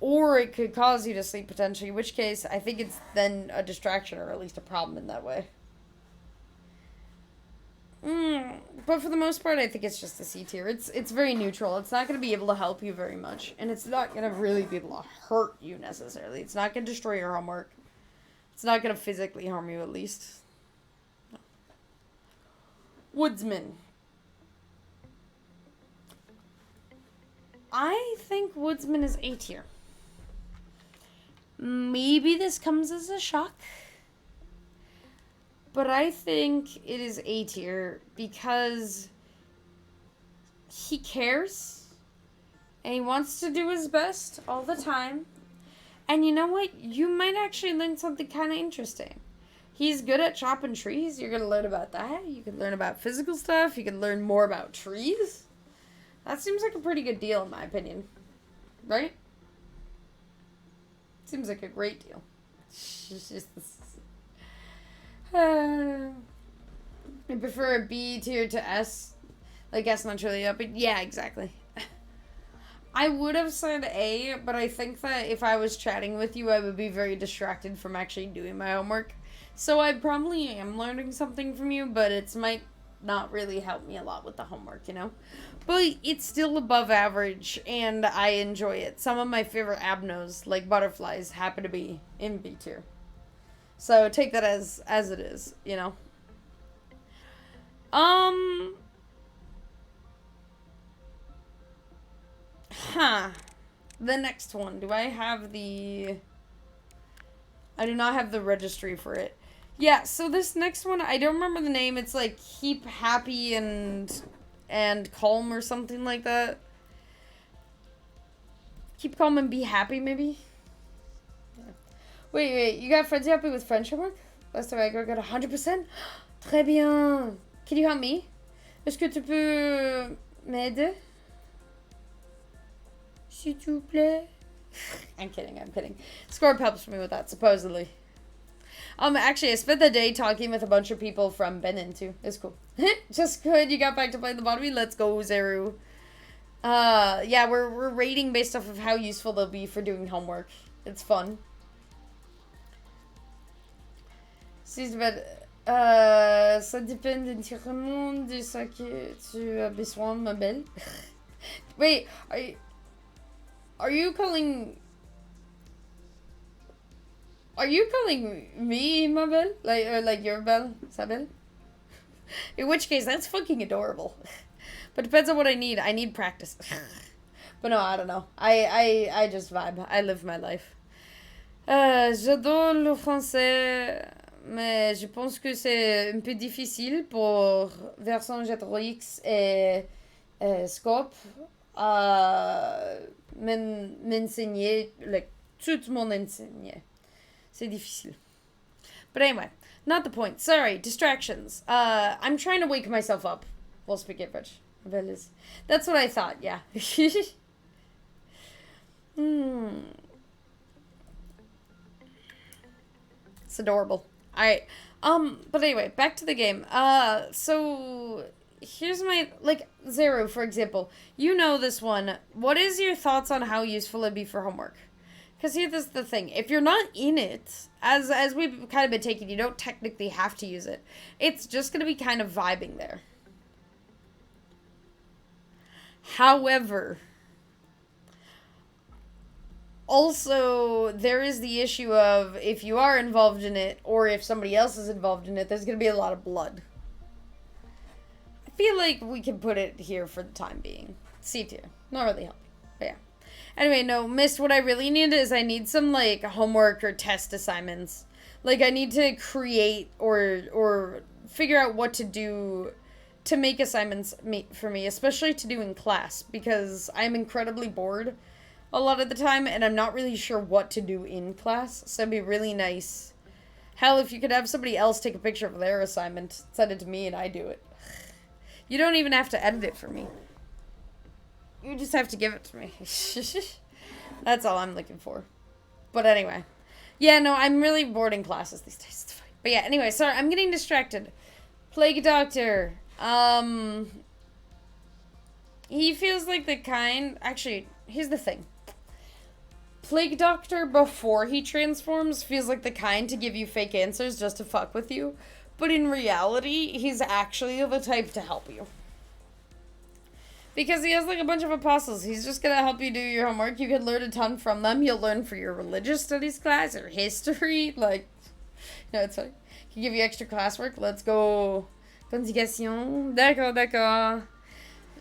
Or it could cause you to sleep potentially, in which case I think it's then a distraction or at least a problem in that way. But for the most part, I think it's just a C tier. It's very neutral. It's not going to be able to help you very much. And it's not going to really be able to hurt you necessarily. It's not going to destroy your homework. It's not going to physically harm you, at least. No. Woodsman. I think Woodsman is A tier. Maybe this comes as a shock. But I think it is A tier because he cares and he wants to do his best all the time. And you know what? You might actually learn something kind of interesting. He's good at chopping trees. You're going to learn about that. You can learn about physical stuff. You can learn more about trees. That seems like a pretty good deal in my opinion. Right? Seems like a great deal. It's just I prefer a B tier to S. Like S not truly up, but yeah, exactly. I would have said A, but I think that if I was chatting with you, I would be very distracted from actually doing my homework. So I probably am learning something from you, but it might not really help me a lot with the homework, you know? But it's still above average, and I enjoy it. Some of my favorite abnos, like butterflies, happen to be in B tier. So take that as it is, you know. The next one. Do I have the... I do not have the registry for it. Yeah, so this next one, I don't remember the name. It's like keep happy and calm or something like that. Keep calm and be happy, maybe? Wait, you got Frenzy happy with French homework? Last time I got 100%? Très bien. Can you help me? Est-ce que tu peux m'aider? S'il te plaît? I'm kidding. Scorp helps me with that, supposedly. Actually, I spent the day talking with a bunch of people from Benin, too. It's cool. Just good. You got back to play Lobotomy? Let's go, Zeru. Yeah, we're rating based off of how useful they'll be for doing homework. It's fun. Ça dépend entièrement de ce que tu as besoin, ma belle. Wait, are you calling me ma belle? Like your belle, sa belle? In which case, that's fucking adorable. But depends on what I need. I need practice. But no, I don't know. I just vibe. I live my life. J'adore le français, mais je pense que c'est un peu difficile pour version X et Scope m'enseigner, like, tout le monde enseigner. C'est difficile. But anyway, not the point. Sorry, distractions. I'm trying to wake myself up while speaking French. That's what I thought, yeah. It's adorable. Alright. But anyway, back to the game. So here's my, like, Zero, for example. You know this one. What is your thoughts on how useful it'd be for homework? Because here's the thing. If you're not in it, as we've kind of been taking, you don't technically have to use it. It's just going to be kind of vibing there. However, also, there is the issue of if you are involved in it, or if somebody else is involved in it, there's going to be a lot of blood. I feel like we can put it here for the time being. C tier. Not really helping. But yeah. Anyway, no, Mist, what I really need is I need some, like, homework or test assignments. Like, I need to create or figure out what to do to make assignments for me, especially to do in class, because I'm incredibly bored a lot of the time, and I'm not really sure what to do in class, so it'd be really nice. Hell, if you could have somebody else take a picture of their assignment, send it to me, and I do it. You don't even have to edit it for me. You just have to give it to me. That's all I'm looking for. But anyway. Yeah, no, I'm really bored in classes these days. It's fine. But yeah, anyway, sorry, I'm getting distracted. Plague Doctor. He feels like the kind... Actually, here's the thing. Plague Doctor, before he transforms, feels like the kind to give you fake answers just to fuck with you. But in reality, he's actually the type to help you. Because he has, like, a bunch of apostles. He's just gonna help you do your homework. You can learn a ton from them. You'll learn for your religious studies class or history. Like, you know, it's funny. He give you extra classwork. Let's go. Conjugation. D'accord, d'accord.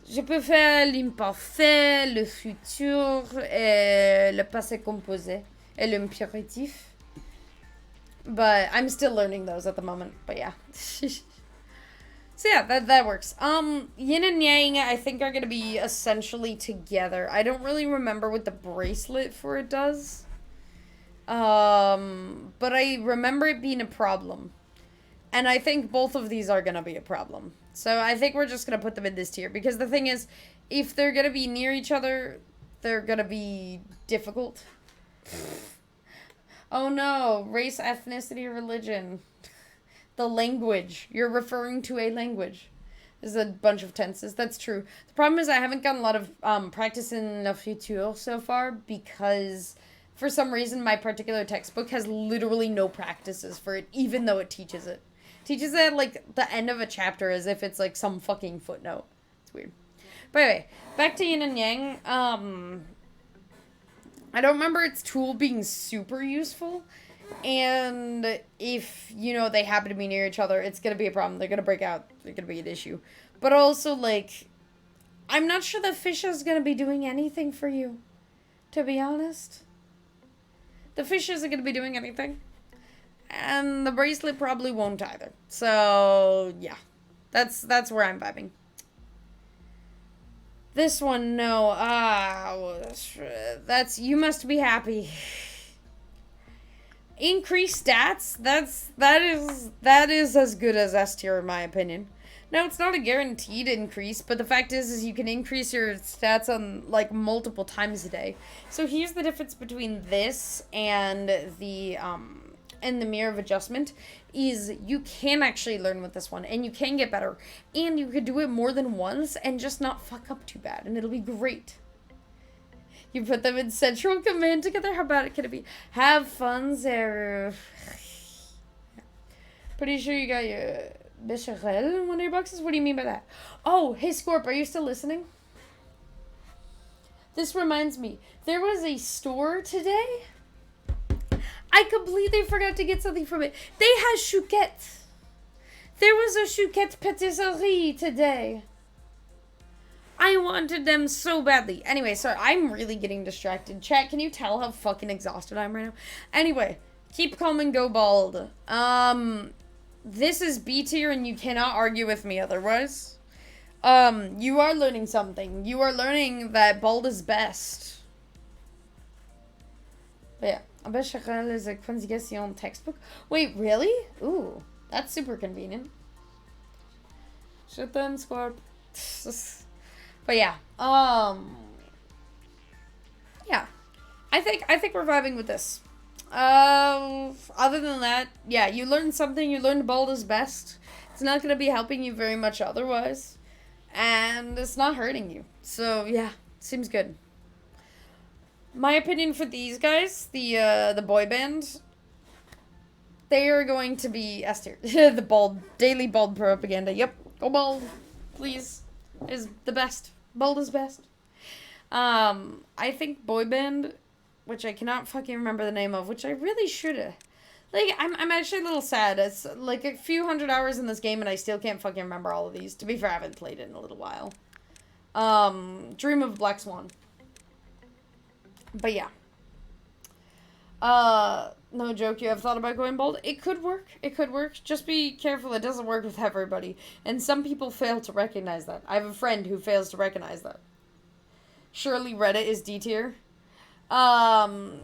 Je peux faire l'imparfait, le futur, et le passé composé, et l'impératif. But I'm still learning those at the moment. But yeah. So yeah, that works. Yin and Yang, I think, are going to be essentially together. I don't really remember what the bracelet for it does. But I remember it being a problem. And I think both of these are going to be a problem. So I think we're just going to put them in this tier. Because the thing is, if they're going to be near each other, they're going to be difficult. Oh no, race, ethnicity, religion. The language. You're referring to a language. There's a bunch of tenses. That's true. The problem is I haven't gotten a lot of practice in Le Futur so far because for some reason my particular textbook has literally no practices for it, even though it teaches it. It teaches it at, like, the end of a chapter as if it's, like, some fucking footnote. It's weird. But anyway, back to Yin and Yang. I don't remember its tool being super useful. And if, you know, they happen to be near each other, it's going to be a problem. They're going to break out. They're going to be an issue. But also, like, I'm not sure the fish is going to be doing anything for you, to be honest. The fish isn't going to be doing anything. And the bracelet probably won't either. So, yeah. That's where I'm vibing. This one, no. That's you must be happy. Increased stats, that is as good as S tier in my opinion. Now, it's not a guaranteed increase, but the fact is you can increase your stats on, like, multiple times a day. So here's the difference between this and the Mirror of Adjustment, is you can actually learn with this one, and you can get better, and you could do it more than once and just not fuck up too bad, and it'll be great. You put them in central command together? How bad can it be? Have fun, Zero. Pretty sure you got your Becherel in one of your boxes? What do you mean by that? Oh, hey, Scorp, are you still listening? This reminds me. There was a store today. I completely forgot to get something from it. They had chouquettes. There was a chouquette patisserie today. I wanted them so badly. Anyway, sorry, I'm really getting distracted. Chat, can you tell how fucking exhausted I am right now? Anyway, keep calm and go bald. This is B tier and you cannot argue with me otherwise. You are learning something. You are learning that bald is best. But yeah, Becherel is a conjugation textbook. Wait, really? Ooh, that's super convenient. Shut them, Scorp. But yeah, yeah, I think we're vibing with this. Other than that, yeah, you learned something. You learned bald is best. It's not gonna be helping you very much otherwise. and it's not hurting you. So yeah, seems good. My opinion for these guys, the boy band, they are going to be S tier. The bald, daily bald propaganda. Yep, go bald, please. Is the best. Bald is best. I think boy band, which I cannot fucking remember the name of, which I really should. Like, I'm actually a little sad. It's like a few hundred hours in this game and I still can't fucking remember all of these. To be fair, I haven't played it in a little while. Dream of Black Swan. But yeah. No joke, you have thought about going bald? It could work. It could work. Just be careful, it doesn't work with everybody. And some people fail to recognize that. I have a friend who fails to recognize that. Surely Reddit is D tier. I'll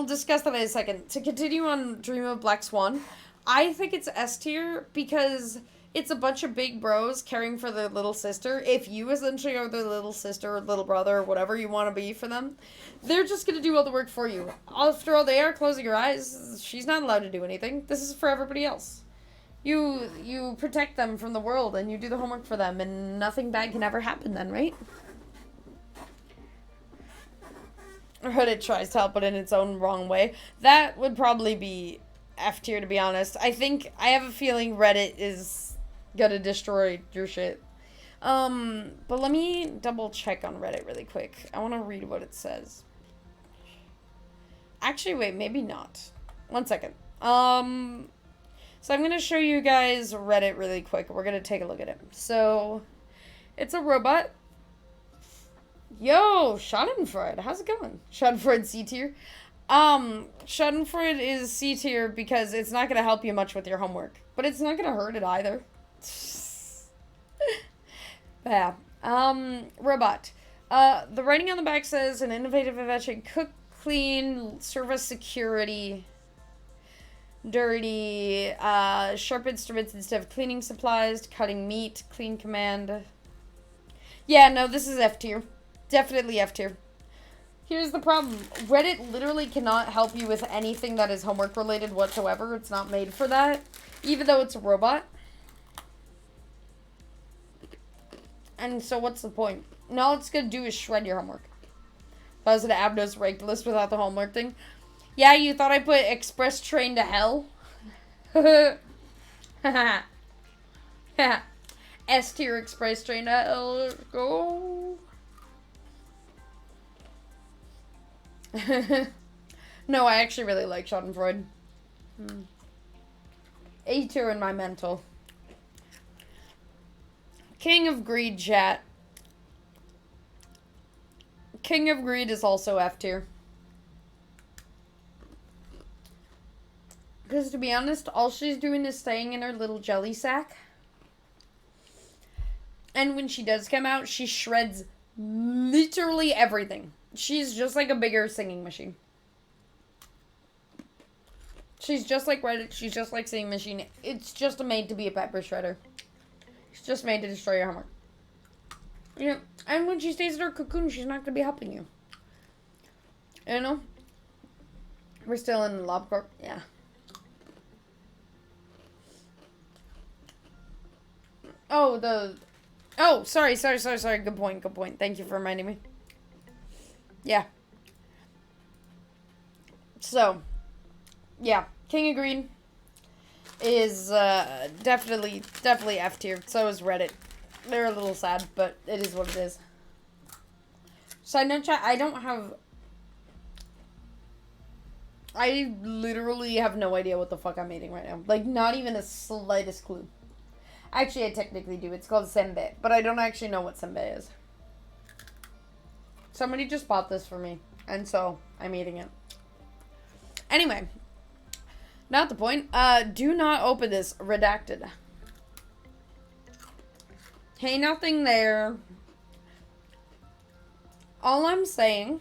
discuss that in a second. To continue on Dream of Black Swan, I think it's S tier because it's a bunch of big bros caring for their little sister. If you essentially are their little sister or little brother or whatever you want to be for them, they're just going to do all the work for you. After all, they are closing your eyes. She's not allowed to do anything. This is for everybody else. You protect them from the world and you do the homework for them and nothing bad can ever happen then, right? Reddit tries to help it in its own wrong way. That would probably be F tier, to be honest. I have a feeling Reddit is gonna destroy your shit. But let me double check on Reddit really quick. I want to read what it says. Actually, wait, maybe not. One second. So I'm gonna show you guys Reddit really quick. We're gonna take a look at it. So, it's a robot. Yo, Schadenfreude, how's it going? Schadenfreude C tier. Schadenfreude is C tier because it's not gonna help you much with your homework, but it's not gonna hurt it either. Yeah. Robot. The writing on the back says an innovative invention: cook, clean, service security, dirty, sharp instruments instead of cleaning supplies, cutting meat, clean command. Yeah, no, this is F tier. Definitely F tier. Here's the problem. Reddit literally cannot help you with anything that is homework related whatsoever. It's not made for that. Even though it's a robot. And so what's the point? And all it's going to do is shred your homework. That was an Abnos ranked list without the homework thing. Yeah, you thought I put express train to hell? S tier express train to hell. Let's go. No, I actually really like Schadenfreude. A tier in my mental. King of Greed, chat. King of Greed is also F tier. Because to be honest, all she's doing is staying in her little jelly sack. And when she does come out, she shreds literally everything. She's just like a bigger singing machine. She's just like Reddit. She's just like Singing Machine. It's just made to be a pepper shredder. It's just made to destroy your homework. You know, and when she stays in her cocoon, she's not going to be helping you. You know? We're still in LobCorp. Yeah. Oh, sorry. Good point. Thank you for reminding me. Yeah. So, yeah. King of Green is definitely F tier. So is Reddit. They're a little sad, but it is what it is. Side note, chat, I literally have no idea what the fuck I'm eating right now. Like, not even a slightest clue. Actually, I technically do. It's called senbei, but I don't actually know what senbei is. Somebody just bought this for me, and so I'm eating it. Anyway, not the point. Do not open this. Redacted. Hey, nothing there. All I'm saying,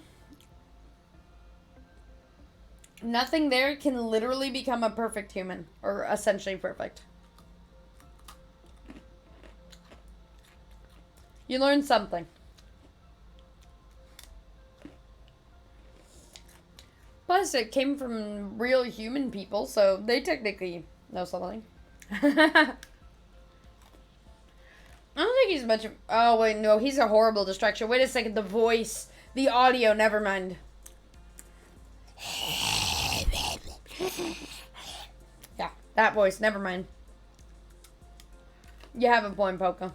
nothing there can literally become a perfect human, or essentially perfect. You learned something. Plus, it came from real human people, so they technically know something. think he's much of... Oh, wait, no. He's a horrible distraction. Wait a second. The voice. The audio. Never mind. Yeah, that voice. Never mind. You have a point, Poca.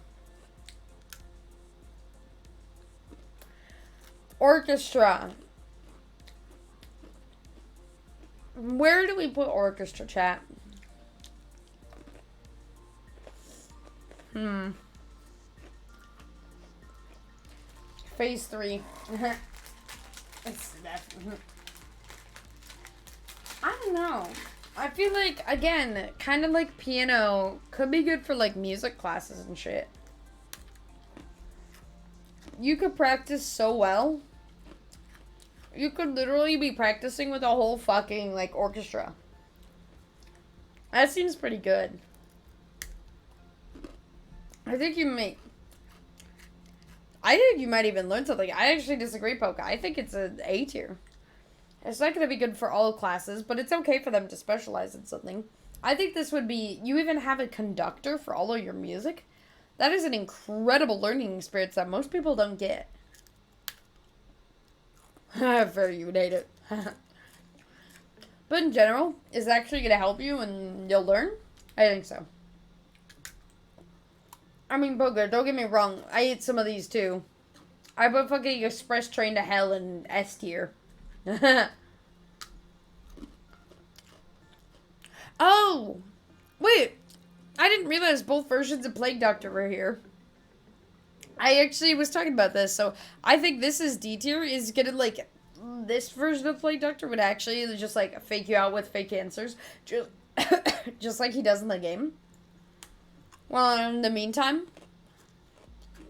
Orchestra. Where do we put orchestra, chat? Phase 3. It's definitely... I don't know. I feel like, again, kind of like piano could be good for, like, music classes and shit. You could practice so well. You could literally be practicing with a whole fucking, like, orchestra. That seems pretty good. I think you might even learn something. I actually disagree, Poca. I think it's an A tier. It's not going to be good for all classes, but it's okay for them to specialize in something. I think this would be... You even have a conductor for all of your music. That is an incredible learning experience that most people don't get. Very you would hate it. But in general, is it actually going to help you and you'll learn? I think so. I mean, Poker, don't get me wrong. I ate some of these too. I put fucking express train to hell in S tier. Oh! Wait! I didn't realize both versions of Plague Doctor were here. I actually was talking about this, so I think this is D tier. Is gonna, like, this version of Plague Doctor would actually just, like, fake you out with fake answers. Just like he does in the game. Well, in the meantime,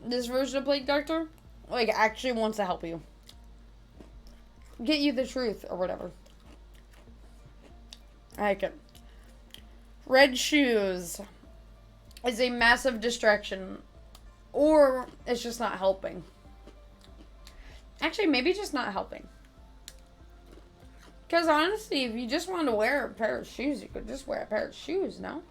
this version of Plague Doctor, like, actually wants to help you. Get you the truth, or whatever. I like it. Red shoes is a massive distraction. Or it's just not helping. Actually, maybe just not helping. Because honestly, if you just wanted to wear a pair of shoes, you could just wear a pair of shoes, no?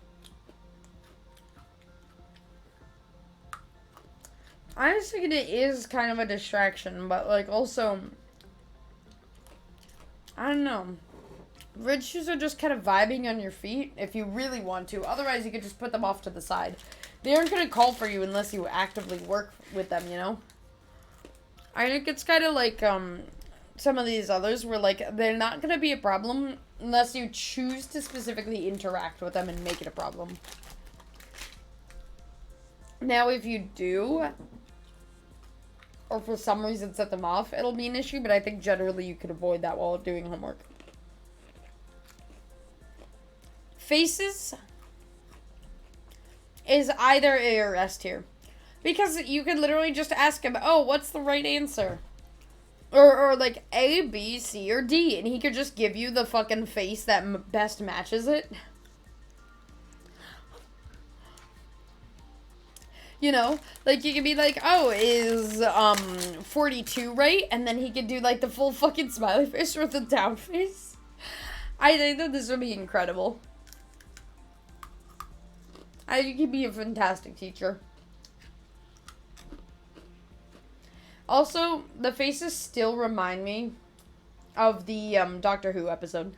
I just think it is kind of a distraction, but, like, also... I don't know. Red shoes are just kind of vibing on your feet if you really want to. Otherwise, you could just put them off to the side. They aren't going to call for you unless you actively work with them, you know? I think it's kind of like some of these others where, like, they're not going to be a problem unless you choose to specifically interact with them and make it a problem. Now, if you do, or for some reason set them off, it'll be an issue, but I think generally you could avoid that while doing homework. Faces is either A or S tier. Because you could literally just ask him, oh, what's the right answer? Or like A, B, C, or D. And he could just give you the fucking face that best matches it. You know? Like, you could be like, oh, is 42 right? And then he could do, like, the full fucking smiley face with the down face. I think that this would be incredible. I think he'd be a fantastic teacher. Also, the faces still remind me of the Doctor Who episode.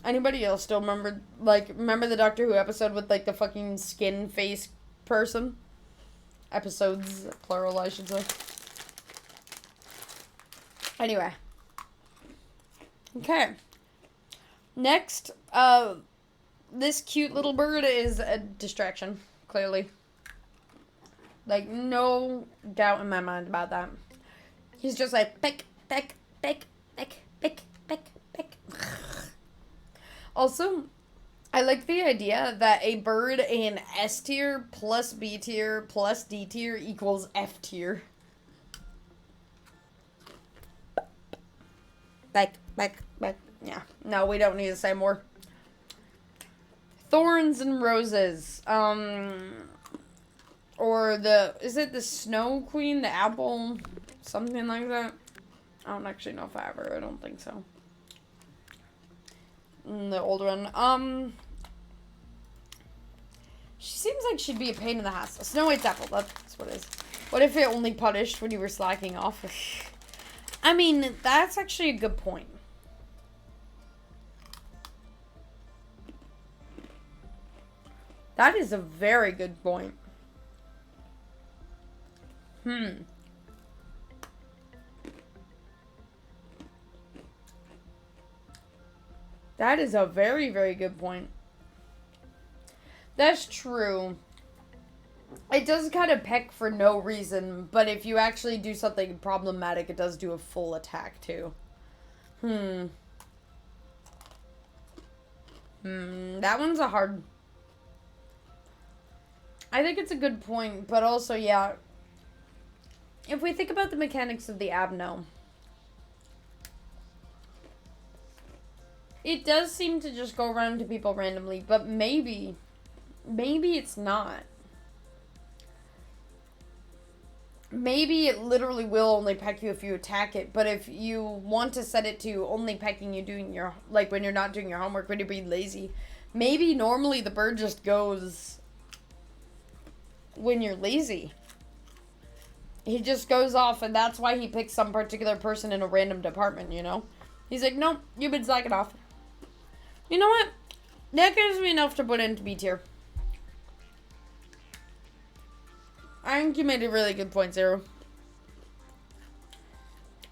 Anybody else still remember the Doctor Who episode with, like, the fucking skin face person? Episodes, plural, I should say. Anyway. Okay. Next, this cute little bird is a distraction, clearly. Like, no doubt in my mind about that. He's just like, pick, pick, pick, pick, pick, pick, pick. Also, I like the idea that a bird in S tier plus B tier plus D tier equals F tier. Back. Yeah. No, we don't need to say more. Thorns and roses. Or is it the Snow Queen, the apple, something like that? I don't actually know if I don't think so. The old one. She seems like she'd be a pain in the ass. A Snow White's apple, that's what it is. What if it only punished when you were slacking off? I mean, that's actually a good point. That is a very good point. That is a very, very good point. That's true. It does kind of peck for no reason, but if you actually do something problematic, it does do a full attack too. That one's a hard... I think it's a good point, but also, yeah. If we think about the mechanics of the Abno, it does seem to just go around to people randomly, but maybe it's not. Maybe it literally will only peck you if you attack it, but if you want to set it to only pecking you doing your, like when you're not doing your homework, when you're being lazy, maybe normally the bird just goes when you're lazy. He just goes off, and that's why he picks some particular person in a random department, you know? He's like, nope, you've been slacking off. You know what? That gives me enough to put into B tier. I think you made a really good point, Zero.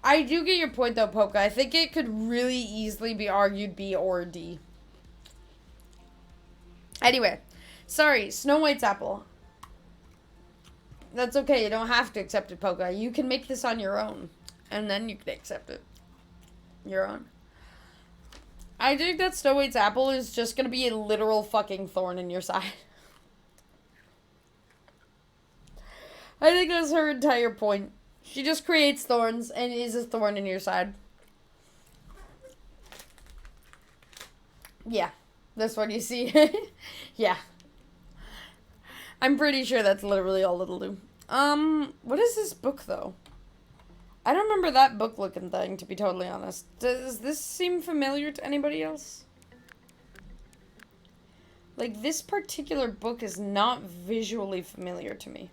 I do get your point, though, Polka. I think it could really easily be argued B or D. Anyway. Sorry, Snow White's apple. That's okay. You don't have to accept it, Polka. You can make this on your own. And then you can accept it. Your own. I think that Snow White's apple is just going to be a literal fucking thorn in your side. I think that's her entire point. She just creates thorns and is a thorn in your side. Yeah. That's what you see. Yeah. I'm pretty sure that's literally all it'll do. What is this book, though? I don't remember that book-looking thing, to be totally honest. Does this seem familiar to anybody else? Like, this particular book is not visually familiar to me.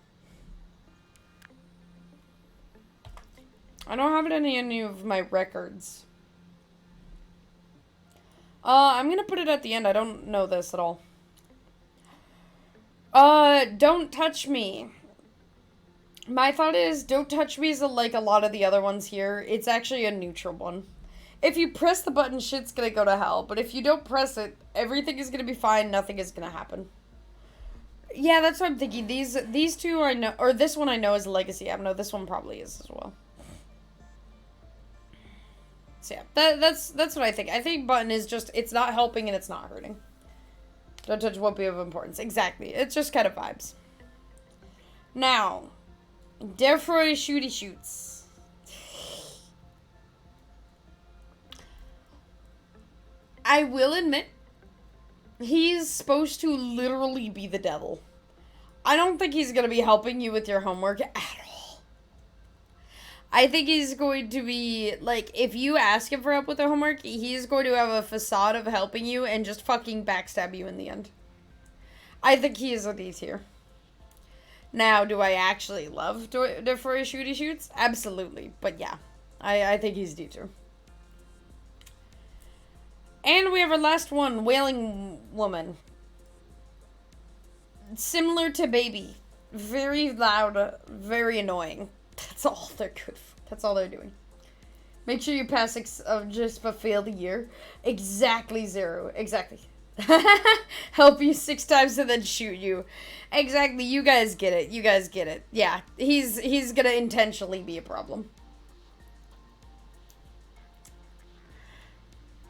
I don't have it in any of my records. I'm gonna put it at the end. I don't know this at all. Don't Touch Me. My thought is, Don't Touch Me is like a lot of the other ones here. It's actually a neutral one. If you press the button, shit's gonna go to hell. But if you don't press it, everything is gonna be fine. Nothing is gonna happen. Yeah, that's what I'm thinking. These two I know, or this one I know is a legacy. I know this one probably is as well. So yeah, that's what I think. I think button is just, it's not helping and it's not hurting. Don't touch won't be of importance. Exactly. It's just kind of vibes. Now, Defroy Shooty Shoots. I will admit, he's supposed to literally be the devil. I don't think he's going to be helping you with your homework at all. I think he's going to be, like, if you ask him for help with the homework, he's going to have a facade of helping you and just fucking backstab you in the end. I think he is a D tier. Now, do I actually love Defroy Shooty Shoots? Absolutely. But yeah, I think he's D tier. And we have our last one, Wailing Woman. Similar to Baby. Very loud, very annoying. That's all they're good for. That's all they're doing. Make sure you pass just but fail the year. Exactly 0. Exactly. Help you 6 times and then shoot you. Exactly. You guys get it. You guys get it. Yeah. He's gonna intentionally be a problem.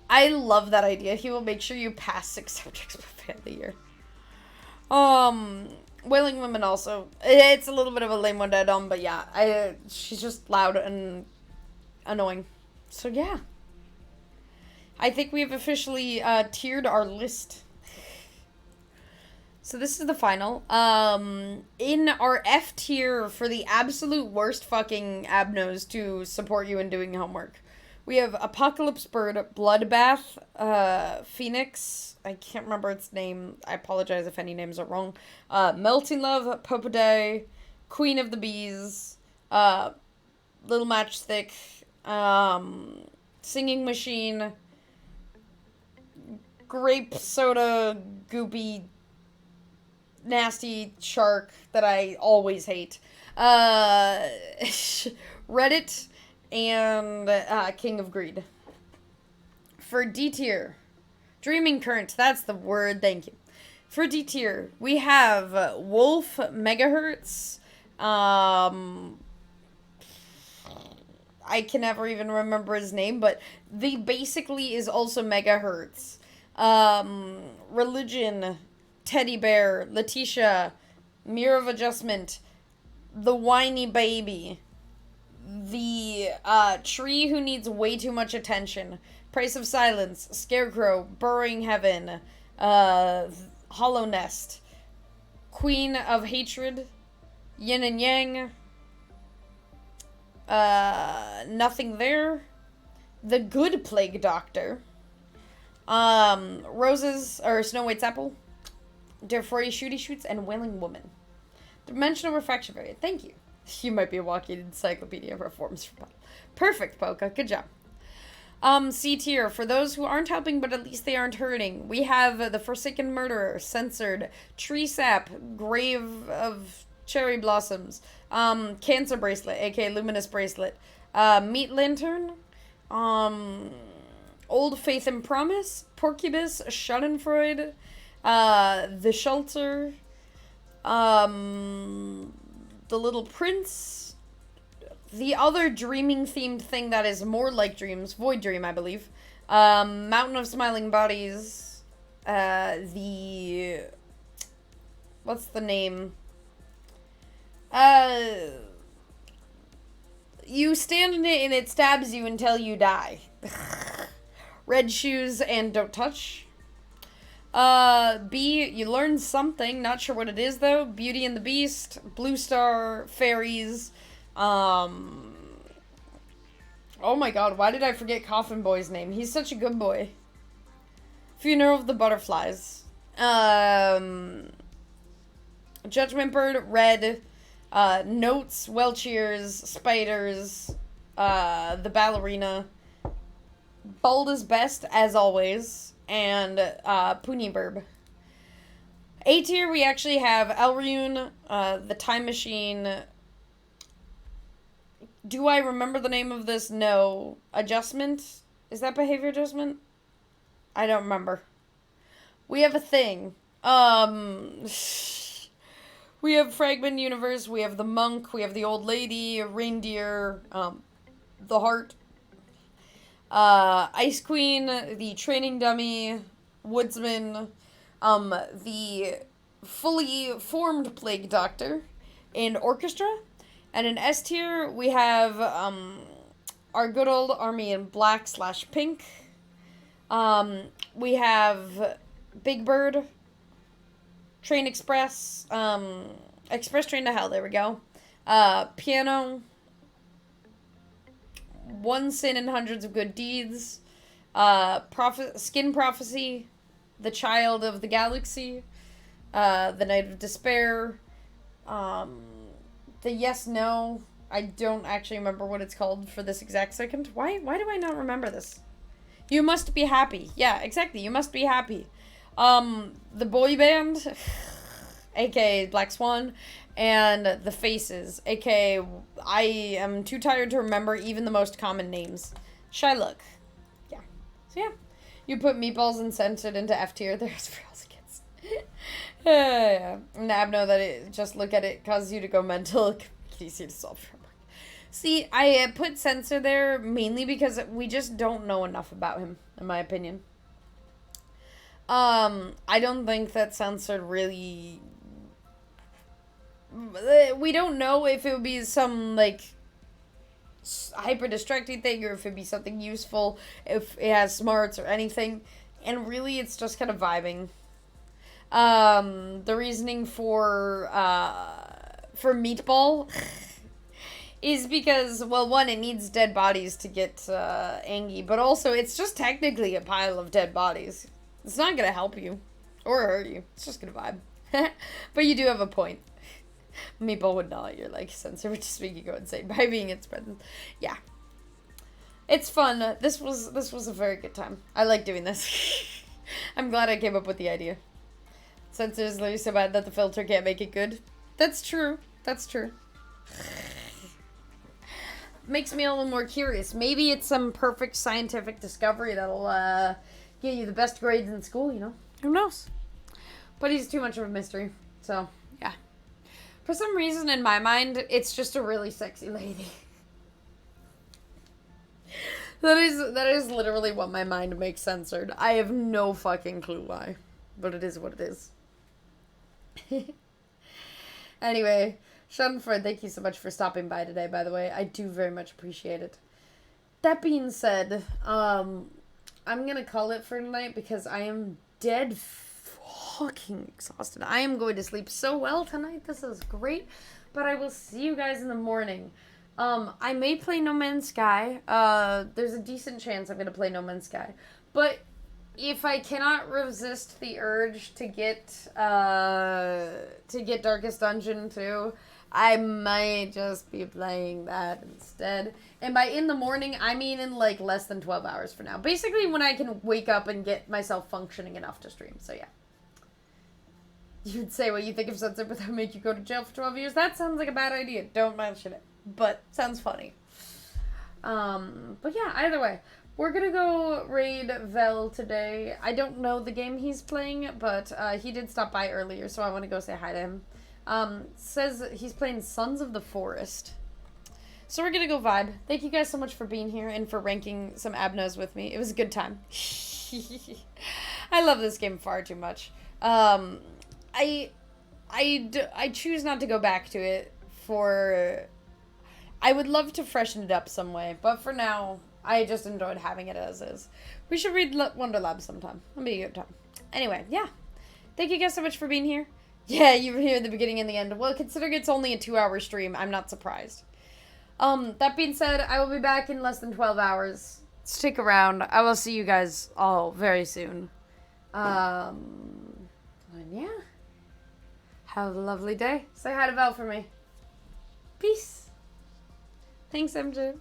I love that idea. He will make sure you pass 6 subjects but fail the year. Wailing Women also. It's a little bit of a lame one to add on, but yeah. She's just loud and annoying. So yeah. I think we have officially tiered our list. So this is the final. In our F tier for the absolute worst fucking abnos to support you in doing homework, We have Apocalypse Bird, Bloodbath, Phoenix. I can't remember its name. I apologize if any names are wrong. Melting Love, Popaday, Queen of the Bees, Little Matchstick, Singing Machine, Grape Soda, Goopy, Nasty Shark that I always hate, Reddit, and King of Greed. For D tier, Dreaming Current, that's the word, thank you. For D tier, we have Wolf Megahertz. I can never even remember his name, but the basically is also megahertz. Religion, Teddy Bear, Letitia, Mirror of Adjustment, the Whiny Baby, the Tree Who Needs Way Too Much Attention, Price of Silence, Scarecrow, Burrowing Heaven, Hollow Nest, Queen of Hatred, Yin and Yang, Nothing There, The Good Plague Doctor, Roses, or Snow White's Apple, Derfori Shooty Shoots, and Wailing Woman. Dimensional Refraction Variant, thank you. You might be a walking encyclopedia of reforms for Poe. Perfect, Polka, good job. C tier, for those who aren't helping but at least they aren't hurting, we have The Forsaken Murderer, Censored, Tree Sap, Grave of Cherry Blossoms, Cancer Bracelet, aka Luminous Bracelet, Meat Lantern, Old Faith and Promise, Porcubus, Schadenfreude, The Shelter, The Little Prince, the other dreaming themed thing that is more like dreams, Void Dream, I believe, Mountain of Smiling Bodies, what's the name? You stand in it and it stabs you until you die. Red Shoes and Don't Touch. B, you learn something, not sure what it is though. Beauty and the Beast, Blue Star, Fairies, oh my god, why did I forget Coffin Boy's name? He's such a good boy. Funeral of the Butterflies. Judgment Bird, Red, Notes, Welcheers, Spiders, The Ballerina, Bald is Best, as always, and Puniburb. A tier, we actually have Elryun, The Time Machine. Do I remember the name of this? No. Adjustment? Is that Behavior Adjustment? I don't remember. We have a thing. We have Fragment Universe, we have the Monk, we have the Old Lady, Reindeer, the Heart, Ice Queen, the Training Dummy, Woodsman, the Fully Formed Plague Doctor, and Orchestra. And in S tier, we have our good old army in black/pink. We have Big Bird, Train Express, Express Train to Hell, there we go. Piano, One Sin and Hundreds of Good Deeds, Skin Prophecy, The Child of the Galaxy, The Night of Despair, the Yes No. I don't actually remember what it's called for this exact second. Why do I not remember this? You Must Be Happy. Yeah, exactly. You Must Be Happy. The Boy Band, aka Black Swan, and The Faces, aka I am too tired to remember even the most common names. Shylock. Yeah. So yeah. You put Meatballs and Censored into F tier. There's for all the kids. Yeah. Nab know that it, just look at it, causes you to go mental. Easy to solve. See, I put Censor there mainly because we just don't know enough about him, in my opinion. I don't think that Censored really... We don't know if it would be some, like, hyper-distracting thing, or if it'd be something useful, if it has smarts or anything. And really, it's just kind of vibing. The reasoning for Meatball is because, well, one, it needs dead bodies to get Angie, but also it's just technically a pile of dead bodies. It's not gonna help you or hurt you. It's just gonna vibe. But you do have a point. Meeple would not let your like sensor would just make you go insane by being its presence. Yeah. It's fun. This was a very good time. I like doing this. I'm glad I came up with the idea. Sensor is literally so bad that the filter can't make it good. That's true. That's true. Makes me a little more curious. Maybe it's some perfect scientific discovery that'll get you the best grades in school, you know? Who knows? But he's too much of a mystery. So, yeah. For some reason, in my mind, it's just a really sexy lady. That is literally what my mind makes censored. I have no fucking clue why. But it is what it is. Anyway, Schadenfreude, thank you so much for stopping by today, by the way. I do very much appreciate it. That being said, I'm gonna call it for tonight because I am dead fucking exhausted. I am going to sleep so well tonight. This is great. But I will see you guys in the morning. I may play No Man's Sky. There's a decent chance I'm gonna play No Man's Sky. But if I cannot resist the urge to get Darkest Dungeon 2, I might just be playing that instead. And by in the morning, I mean in like less than 12 hours from now. Basically when I can wake up and get myself functioning enough to stream. So yeah. You'd say what you think of Sunset, but that would make you go to jail for 12 years. That sounds like a bad idea. Don't mention it. But sounds funny. But yeah, either way. We're gonna go raid Vel today. I don't know the game he's playing, but he did stop by earlier, so I want to go say hi to him. Says he's playing Sons of the Forest. So we're gonna go vibe. Thank you guys so much for being here and for ranking some abnos with me. It was a good time. I love this game far too much. I choose not to go back to it for... I would love to freshen it up some way, but for now, I just enjoyed having it as is. We should read Wonder Lab sometime. It'll be a good time. Anyway, yeah. Thank you guys so much for being here. Yeah, you were here at the beginning and the end. Well, considering it's only a 2-hour stream, I'm not surprised. That being said, I will be back in less than 12 hours. Stick around. I will see you guys all very soon. And yeah. Have a lovely day. Say hi to Val for me. Peace. Thanks, MJ.